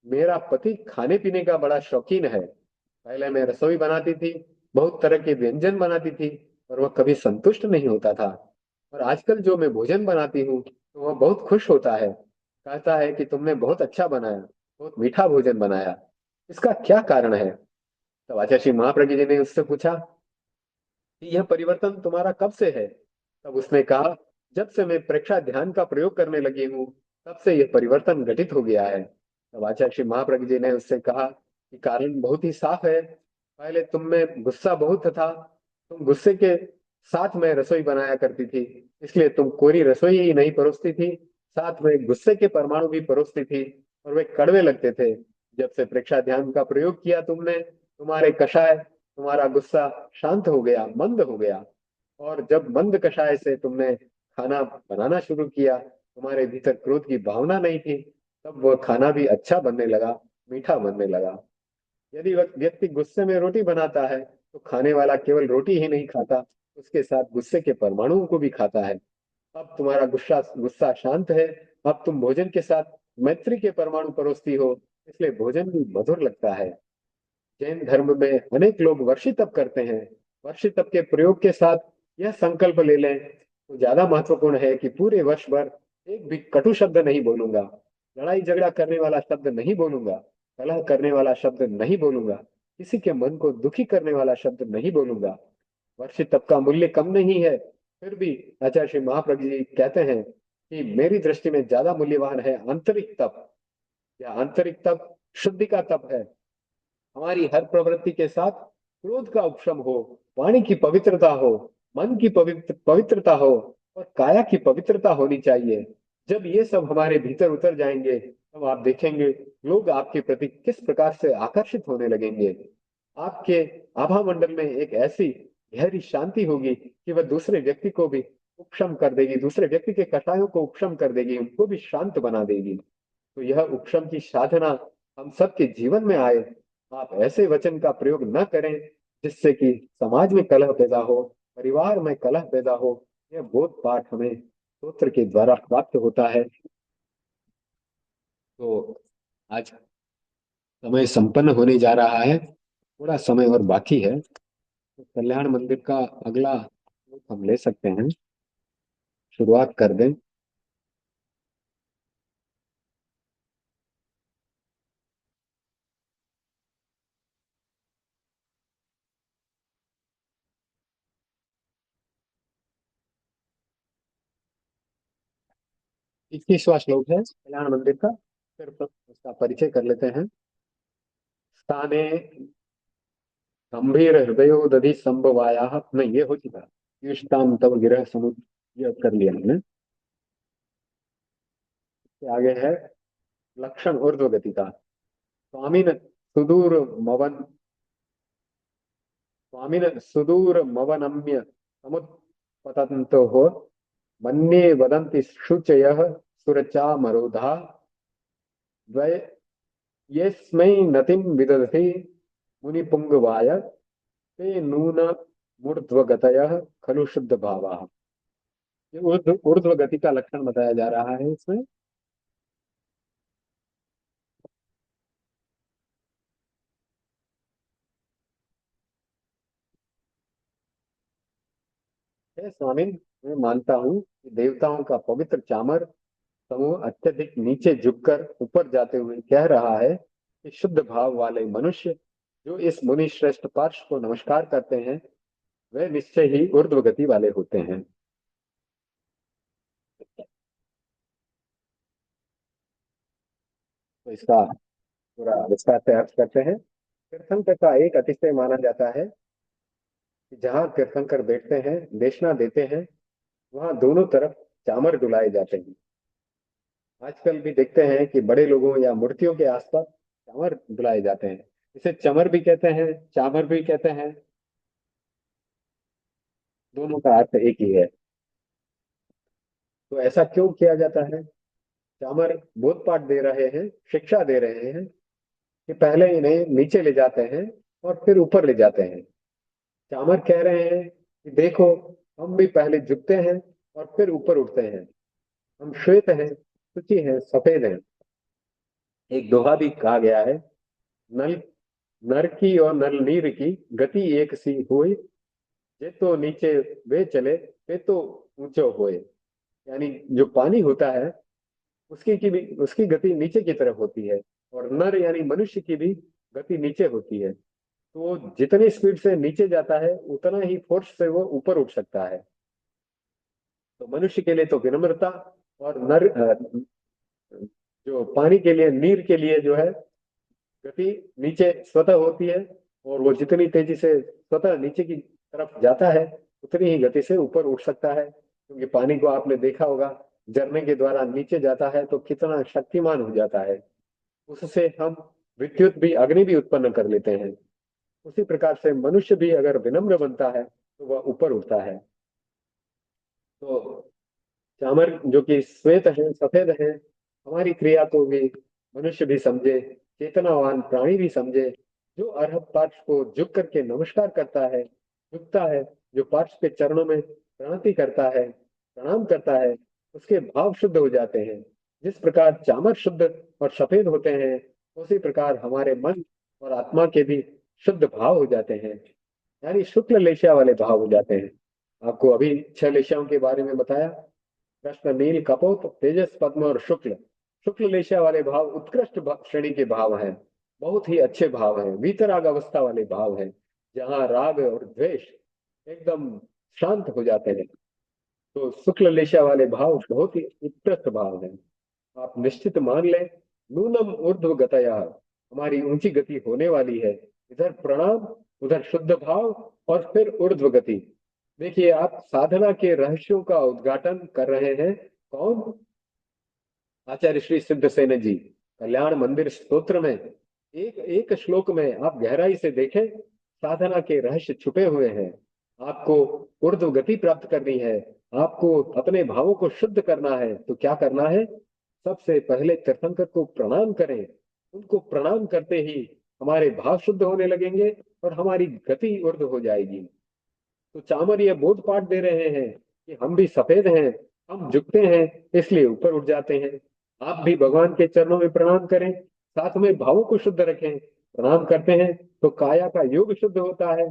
मेरा पति खाने पीने का बड़ा शौकीन है। पहले मैं रसोई बनाती थी, बहुत तरह के व्यंजन बनाती थी, और वह कभी संतुष्ट नहीं होता था। और आजकल जो मैं भोजन बनाती हूँ तो वह बहुत खुश होता है, कहता है कि तुमने बहुत अच्छा बनाया, बहुत मीठा भोजन बनाया। इसका क्या कारण है? तब आचार्य श्री महाप्रज्ञ जी ने उससे पूछा कि यह परिवर्तन तुम्हारा कब से है? तब उसने कहा, जब से मैं प्रेक्षा ध्यान का प्रयोग करने लगी हूँ, तब से यह परिवर्तन घटित हो गया है। तब आचार्य श्री महाप्रज्ञ जी ने उससे कहा कि कारण बहुत ही साफ है। पहले तुम में गुस्सा बहुत था, तुम गुस्से के साथ में रसोई बनाया करती थी, इसलिए तुम कोरी रसोई ही नहीं परोसती थी, साथ में गुस्से के परमाणु भी परोसती थी, और वे कड़वे लगते थे। जब से प्रेक्षा ध्यान का प्रयोग किया तुमने, तुम्हारे कषाय, तुम्हारा गुस्सा शांत हो गया, मंद हो गया। और जब मंद कषाय से तुमने खाना बनाना शुरू किया, तुम्हारे भीतर क्रोध की भावना नहीं थी, तब वह खाना भी अच्छा बनने लगा, मीठा बनने लगा। यदि व्यक्ति गुस्से में रोटी बनाता है तो खाने वाला केवल रोटी ही नहीं खाता, उसके साथ गुस्से के परमाणुओं को भी खाता है। अब तुम्हारा गुस्सा गुस्सा शांत है, अब तुम भोजन के साथ मैत्री के परमाणु परोसती हो, इसलिए भोजन भी मधुर लगता है। जैन धर्म में अनेक लोग वर्षी तप करते हैं। वर्षी तप के प्रयोग के साथ यह संकल्प ले लें तो ज्यादा महत्वपूर्ण है कि पूरे वर्ष भर एक भी कटु शब्द नहीं बोलूंगा, लड़ाई झगड़ा करने वाला शब्द नहीं बोलूंगा, कलह करने वाला शब्द नहीं बोलूंगा, किसी के मन को दुखी करने वाला शब्द नहीं बोलूंगा। वर्षी तप का मूल्य कम नहीं है, फिर भी आचार्य श्री महाप्रभु जी कहते हैं कि मेरी दृष्टि में ज्यादा मूल्यवान है आंतरिक तप। या आंतरिक तप शुद्धि का तप है। हमारी हर प्रवृत्ति के साथ क्रोध का उपशम हो, वाणी की पवित्रता हो, मन की पवित्रता हो, और काया की पवित्रता होनी चाहिए। जब ये सब हमारे भीतर उतर जाएंगे, तब आप देखेंगे लोग आपके प्रति किस प्रकार से आकर्षित होने लगेंगे। आपके आभा मंडल में एक ऐसी गहरी शांति होगी कि वह दूसरे व्यक्ति को भी उपशम कर देगी, दूसरे व्यक्ति के कटायों को उपशम कर देगी, उनको भी शांत बना देगी। तो यह उपशम की साधना हम सबके जीवन में आए। आप ऐसे वचन का प्रयोग न करें जिससे कि समाज में कलह पैदा हो, परिवार में कलह पैदा हो। यह बोध पाठ हमें सूत्र के द्वारा प्राप्त होता है। तो आज समय संपन्न होने जा रहा है, थोड़ा समय और बाकी है, तो कल्याण मंदिर का अगला श्लोक हम ले सकते हैं, शुरुआत कर दें। 21वां श्लोक है कल्याण मंदिर का। फिर उसका परिचय कर लेते हैं। स्थाने गंभीर हृदयो दधि संभवाया, नहीं ये हो चुका। युष्टाम तव गिरह समुद्र, ये कर लिया हमने। इसके आगे है लक्षण ऊर्ध्व गति का। स्वामीन सुदूर मवन, स्वामीन सुदूर मवनम्य समुत्पतंतो हो, मन्ये वदन्ति शुचयः सुरचा मरोधा, द्वय यस्मै नतिं विदधति मुनिपुंगवाय, ते नून मूर्ध्वगतयः खलु शुद्ध भावाः। ये ऊर्ध्व गति का लक्षण बताया जा रहा है इसमें। हे स्वामी, मैं मानता हूँ कि देवताओं का पवित्र चामर समूह अत्यधिक नीचे झुककर ऊपर जाते हुए कह रहा है कि शुद्ध भाव वाले मनुष्य जो इस मुनि श्रेष्ठ पार्श्व को नमस्कार करते हैं, वे निश्चय ही ऊर्ध्व गति वाले होते हैं। तो इसका पूरा विस्तार से अर्थ करते हैं। तीर्थंकर का एक अतिशय माना जाता है कि जहाँ तीर्थंकर बैठते हैं, देशना देते हैं, वहां दोनों तरफ चामर डुलाए जाते हैं। आजकल भी देखते हैं कि बड़े लोगों या मूर्तियों के आसपास चामर डुलाए जाते हैं। इसे चमर भी कहते हैं, चामर भी कहते हैं, दोनों का अर्थ एक ही है। तो ऐसा क्यों किया जाता है? चामर बोध पाठ दे रहे हैं, शिक्षा दे रहे हैं कि पहले इन्हें नीचे ले जाते हैं और फिर ऊपर ले जाते हैं। चामर कह रहे हैं कि देखो, हम भी पहले झुकते हैं और फिर ऊपर उठते हैं। हम श्वेत हैं, शुचि हैं, सफेद हैं। एक दोहा भी कहा गया है, नल नर की और नल नीर की गति एक सी हुई, जे तो नीचे वे चले, वे तो ऊंचो होए। यानी जो पानी होता है उसकी की भी उसकी गति नीचे की तरफ होती है, और नर यानी मनुष्य की भी गति नीचे होती है। तो वो जितनी स्पीड से नीचे जाता है उतना ही फोर्स से वो ऊपर उठ सकता है। तो मनुष्य के लिए तो विनम्रता, और नर जो पानी के लिए, नीर के लिए जो है, गति नीचे स्वतः होती है। और वो जितनी तेजी से स्वतः नीचे की तरफ जाता है उतनी ही गति से ऊपर उठ सकता है, क्योंकि पानी को आपने देखा होगा, झरने के द्वारा नीचे जाता है तो कितना शक्तिमान हो जाता है। उससे हम विद्युत भी, अग्नि भी उत्पन्न कर लेते हैं। उसी प्रकार से मनुष्य भी अगर विनम्र बनता है तो वह ऊपर उठता है। तो चामर जो कि श्वेत है, सफेद है, हमारी क्रिया को भी मनुष्य भी समझे, चेतनावान प्राणी भी समझे। जो अरहत पार्श को झुक करके नमस्कार करता है, झुकता है, जो पार्श के चरणों में प्रणति करता है, प्रणाम करता है, उसके भाव शुद्ध हो जाते हैं। जिस प्रकार चामर शुद्ध और सफेद होते हैं, उसी प्रकार हमारे मन और आत्मा के भी शुद्ध भाव हो जाते हैं, यानी शुक्ल लेशा वाले भाव हो जाते हैं। आपको अभी 6 लेशाओं के बारे में बताया। कृष्ण, नील, कपोत, तेजस, पद्म और शुक्ल। शुक्ल लेशा वाले भाव उत्कृष्ट श्रेणी के भाव हैं, बहुत ही अच्छे भाव हैं, वीतराग अवस्था वाले भाव हैं, जहाँ राग और द्वेष एकदम शांत हो जाते हैं। तो शुक्ल लेशा वाले भाव बहुत ही उत्कृष्ट भाव हैं। आप निश्चित मान लें, नूनम ऊर्ध्व गतया, हमारी ऊंची गति होने वाली है। इधर प्रणाम, उधर शुद्ध भाव, और फिर ऊर्ध्व गति। देखिए, आप साधना के रहस्यों का उद्घाटन कर रहे हैं। कौन? आचार्य श्री सिद्धसेन जी। कल्याण मंदिर स्तोत्र में एक एक श्लोक में आप गहराई से देखें, साधना के रहस्य छुपे हुए हैं। आपको ऊर्ध्व गति प्राप्त करनी है, आपको अपने भावों को शुद्ध करना है, तो क्या करना है? सबसे पहले तीर्थंकर को प्रणाम करें। उनको प्रणाम करते ही हमारे भाव शुद्ध होने लगेंगे और हमारी गति ऊर्ध्व हो जाएगी। तो चामर ये बोध पाठ दे रहे हैं कि हम भी सफेद हैं, हम झुकते हैं, इसलिए ऊपर उठ जाते हैं। आप भी भगवान के चरणों में प्रणाम करें, साथ में भावों को शुद्ध रखें। प्रणाम करते हैं तो काया का योग शुद्ध होता है।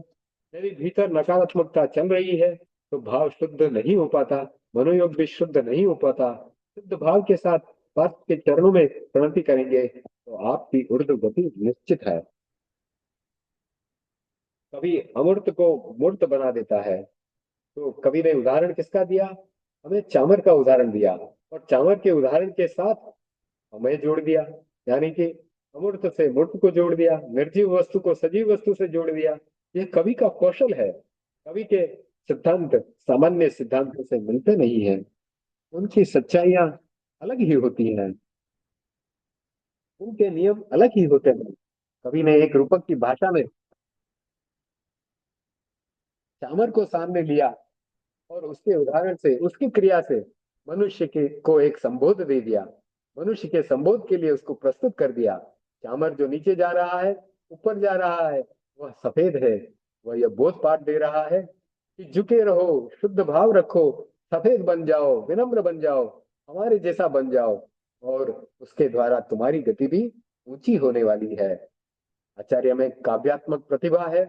यदि भीतर नकारात्मकता चल रही है तो भाव शुद्ध नहीं हो पाता, मनोयोग भी शुद्ध नहीं हो पाता। शुद्ध भाव के साथ पार्थ के चरणों में प्रणति करेंगे तो आपकी ऊर्ध्व गति निश्चित है। कभी अमूर्त को मूर्त बना देता है। तो कवि ने उदाहरण किसका दिया? हमें चामर का उदाहरण दिया, और चामर के उदाहरण के साथ हमें जोड़ दिया, यानी कि अमूर्त से मूर्त को जोड़ दिया, निर्जीव वस्तु को सजीव वस्तु से जोड़ दिया। यह कवि का कौशल है। कवि के सिद्धांत सामान्य सिद्धांतों से मिलते नहीं हैं, उनकी सच्चाइयां अलग ही होती हैं, उनके नियम अलग ही होते हैं। कवि ने एक रूपक की भाषा में चामर को सामने लिया, और उसके उदाहरण से, उसकी क्रिया से मनुष्य के को एक संबोध दे दिया। मनुष्य के संबोध के लिए उसको प्रस्तुत कर दिया। चामर जो नीचे जा रहा है, ऊपर जा रहा है, वह सफेद है। वह यह बोध पाठ दे रहा है कि झुके रहो, शुद्ध भाव रखो, सफेद बन जाओ, विनम्र बन जाओ, हमारे जैसा बन जाओ, और उसके द्वारा तुम्हारी गति भी ऊंची होने वाली है। आचार्य में काव्यात्मक प्रतिभा है।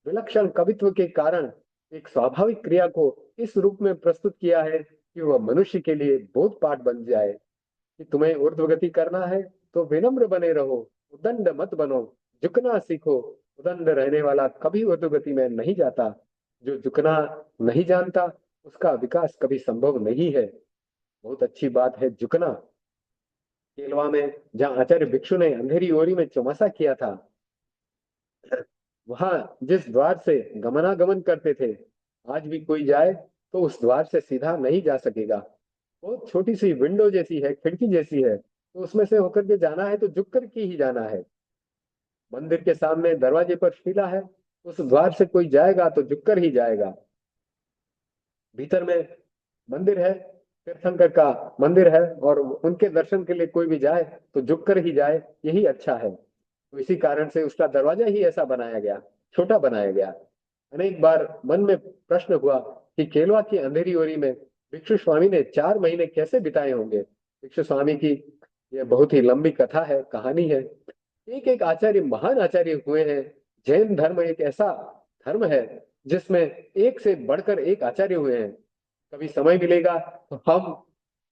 विलक्षण कवित्व के कारण एक स्वाभाविक क्रिया को इस रूप में प्रस्तुत किया है कि वह मनुष्य के लिए बोध पाठ बन जाए कि तुम्हें ऊर्ध्वगति करना है तो विनम्र बने रहो, उदंड मत बनो, झुकना सीखो। उदंड रहने वाला कभी ऊर्ध्वगति में नहीं जाता। जो झुकना नहीं जानता उसका विकास कभी संभव नहीं है। बहुत अच्छी बात है झुकना। केलवा में जहाँ आचार्य भिक्षु ने अंधेरी ओरी में चौमासा किया था, वहां जिस द्वार से गमनागमन करते थे, आज भी कोई जाए तो उस द्वार से सीधा नहीं जा सकेगा। बहुत छोटी सी विंडो जैसी है, खिड़की जैसी है, तो उसमें से होकर के जाना है तो झुक कर के ही जाना है। मंदिर के सामने दरवाजे पर शिला है, उस द्वार से कोई जाएगा तो झुक कर ही जाएगा। भीतर में मंदिर है, तीर्थंकर का मंदिर है और उनके दर्शन के लिए कोई भी जाए तो झुककर ही जाए, यही अच्छा है। तो इसी कारण से उसका दरवाजा ही ऐसा बनाया गया, छोटा बनाया गया। अनेक बार मन में प्रश्न हुआ कि केलवा की अंधेरी ओरी में भिक्षु स्वामी ने 4 महीने कैसे बिताए होंगे। भिक्षु स्वामी की यह बहुत ही लंबी कथा है, कहानी है। एक एक आचार्य महान आचार्य हुए हैं। जैन धर्म एक ऐसा धर्म है जिसमें एक से बढ़कर एक आचार्य हुए हैं। कभी समय मिलेगा तो हम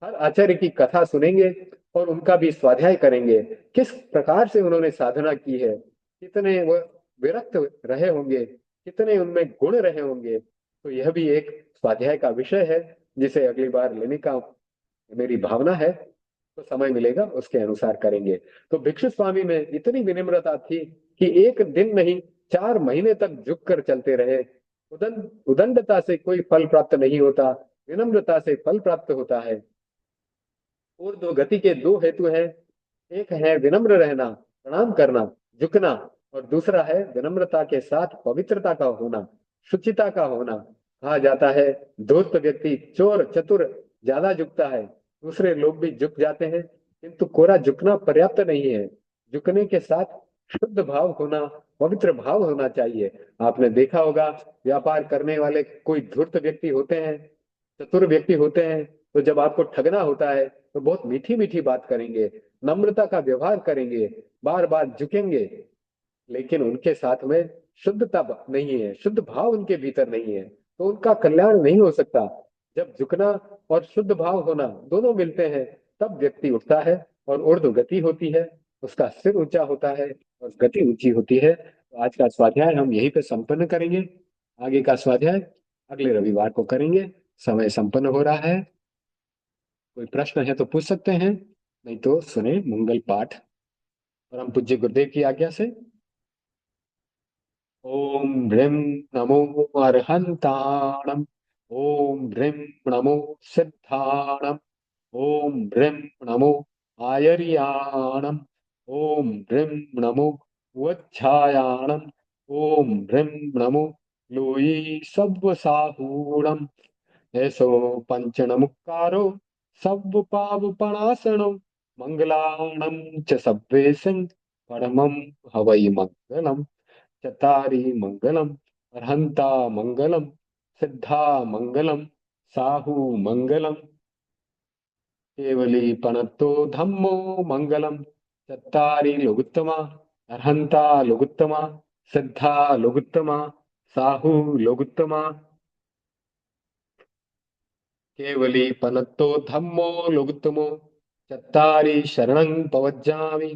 हर आचार्य की कथा सुनेंगे और उनका भी स्वाध्याय करेंगे। किस प्रकार से उन्होंने साधना की है, कितने वो विरक्त रहे होंगे, कितने उनमें गुण रहे होंगे। तो यह भी एक स्वाध्याय का विषय है जिसे अगली बार लेने का मेरी भावना है। तो समय मिलेगा उसके अनुसार करेंगे। तो भिक्षु स्वामी में इतनी विनम्रता थी कि एक दिन नहीं, 4 महीने तक झुक कर चलते रहे। उदंडता से कोई फल प्राप्त नहीं होता, विनम्रता से फल प्राप्त होता है। और दो गति के दो हेतु हैं। एक है विनम्र रहना, प्रणाम करना, झुकना। और दूसरा है विनम्रता के साथ पवित्रता का होना, शुचिता का होना। कहा जाता है धूर्त व्यक्ति, चोर चतुर ज्यादा झुकता है, दूसरे लोग भी झुक जाते हैं, किंतु कोरा झुकना पर्याप्त नहीं है। झुकने के साथ शुद्ध भाव होना, पवित्र भाव होना चाहिए। आपने देखा होगा व्यापार करने वाले कोई धूर्त व्यक्ति होते हैं, चतुर व्यक्ति होते हैं, तो जब आपको ठगना होता है तो बहुत मीठी मीठी बात करेंगे, नम्रता का व्यवहार करेंगे, बार बार झुकेंगे। लेकिन उनके साथ में शुद्धता नहीं है, शुद्ध भाव उनके भीतर नहीं है, तो उनका कल्याण नहीं हो सकता। जब झुकना और शुद्ध भाव होना दोनों मिलते हैं तब व्यक्ति उठता है और ऊर्ध्व गति होती है, उसका सिर ऊंचा होता है और गति ऊंची होती है। तो आज का स्वाध्याय हम यहीं पे संपन्न करेंगे। आगे का स्वाध्याय अगले रविवार को करेंगे। समय संपन्न हो रहा है। कोई प्रश्न है तो पूछ सकते हैं, नहीं तो सुने मंगल पाठ परम पूज्य गुरुदेव की आज्ञा से। ओम ह्रीं नमो अर्हंताणम। ओम ह्रीं नमो सिद्धाणम। ओम ह्रीं नमो आयर्याणम। ओम ह्रीं नमो वज्झायाणम। ओम ह्रीं नमो लोई सव्वसाहूणम। ऐसो पंचणमुक्कारो सव्वपावपणासनो मंगलाणं च सव्वेशं परमं हवै मंगलम्। चतारी मंगलम, अर्हंता मंगलम, सिद्धा मंगलम, साहू मंगलम, केवली पणत्तो धम्मो मंगलम। चतारी लघुत्तमा, अर्हंता लघुत्तमा, सिद्धा लघुत्तमा, साहू लघुत्तमा, केवली पनत्तो धम्मो लघुत्तमो। चत्तारि शरणं पवज्जामि,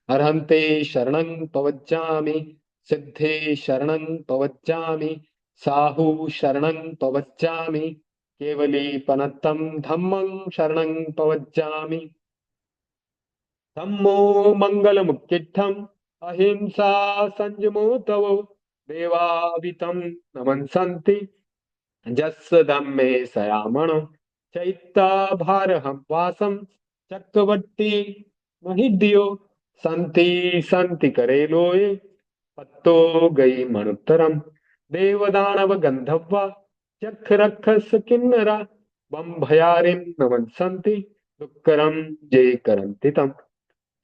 अर्हन्ते शरणं पवज्जामि, सिद्धे शरणं पवज्जामि, साहू शरणं पवज्जामि, केवली पनत्तं धम्मं शरणं पवज्जामि। धम्मो मंगलमुक्तिस्थम्, अहिंसा संयमो तव, देवावितं नमन्सन्ति जस्स धम्मे सयामणो, चैत्ता भारहं वासं चक्रवर्ती महिद्यो, संति संति करे लोये पत्तो गई मणुत्तरम। देवदानव गंधर्वा चक्र रक्षस किन्नरा, बम भयारिं नमन संति दुक्करम जय करन्ति तम।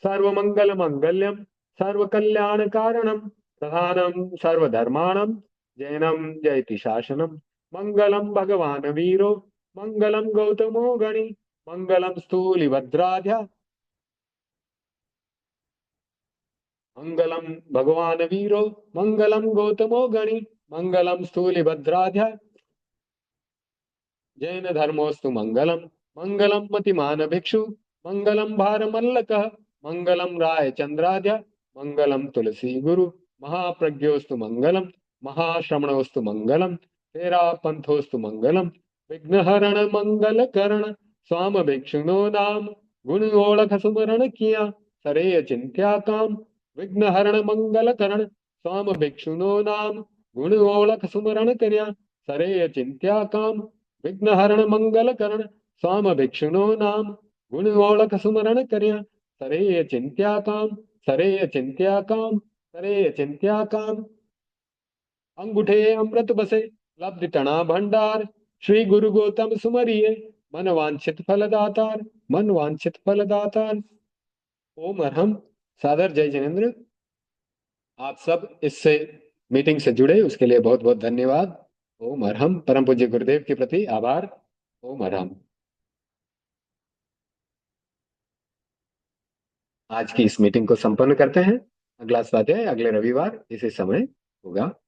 सर्वमंगल मंगल्यम, सर्वकल्याण कारणम, प्रधानम सर्वधर्माणम, जैनम जयति शासनम। मंगलम भगवान वीरो, मंगलम गौतमो गणि, मंगलम स्थूलिभद्राध्या। मंगलम भगवान वीरो, मंगलम गौतमो गणि, मंगलम स्थूलिभद्राध्या। जैन धर्मोस्तु मंगलम, मंगलम मतिमान भिक्षु, मंगलम भारमल्लक, मंगलम राय चंद्राध्या, मंगलम तुलसी गुरु, महाप्रज्ञोस्तु मंगलम, महाश्रमणोस्तु मंगलम, तेरा पंथोस्तु मंगलम। विघ्नहरण मंगल करण, स्वाम भिक्षुनो नाम, गुण ओळख सुमरण किया, सरे चिंत्या काम। विघ्नहरण मंगल करण, स्वाम भिक्षुनो नाम, गुण ओळख सुमरण कर्या, सरे चिंत्या काम। विघ्नहरण मंगल करण, स्वाम भिक्षुनो नाम, गुण ओळख सुमरण कर्या, सरे चिंत्या काम, सरे चिंत्या काम, सरे चिंत्या काम। अंगूठे अमृत बसे, लब्ध टना भंडार, श्री गुरु गौतम सुमरिए, मन वांछित फल दातार, मन वांछित फल दातार। ओम अरहम। सादर जय जिनेन्द्र। आप सब इससे मीटिंग से जुड़े उसके लिए बहुत बहुत धन्यवाद। ओम अरहम। परम पूज्य गुरुदेव के प्रति आभार। ओम अरहम। आज की इस मीटिंग को संपन्न करते हैं। अगला स्वाध्याय अगले रविवार इसी समय होगा।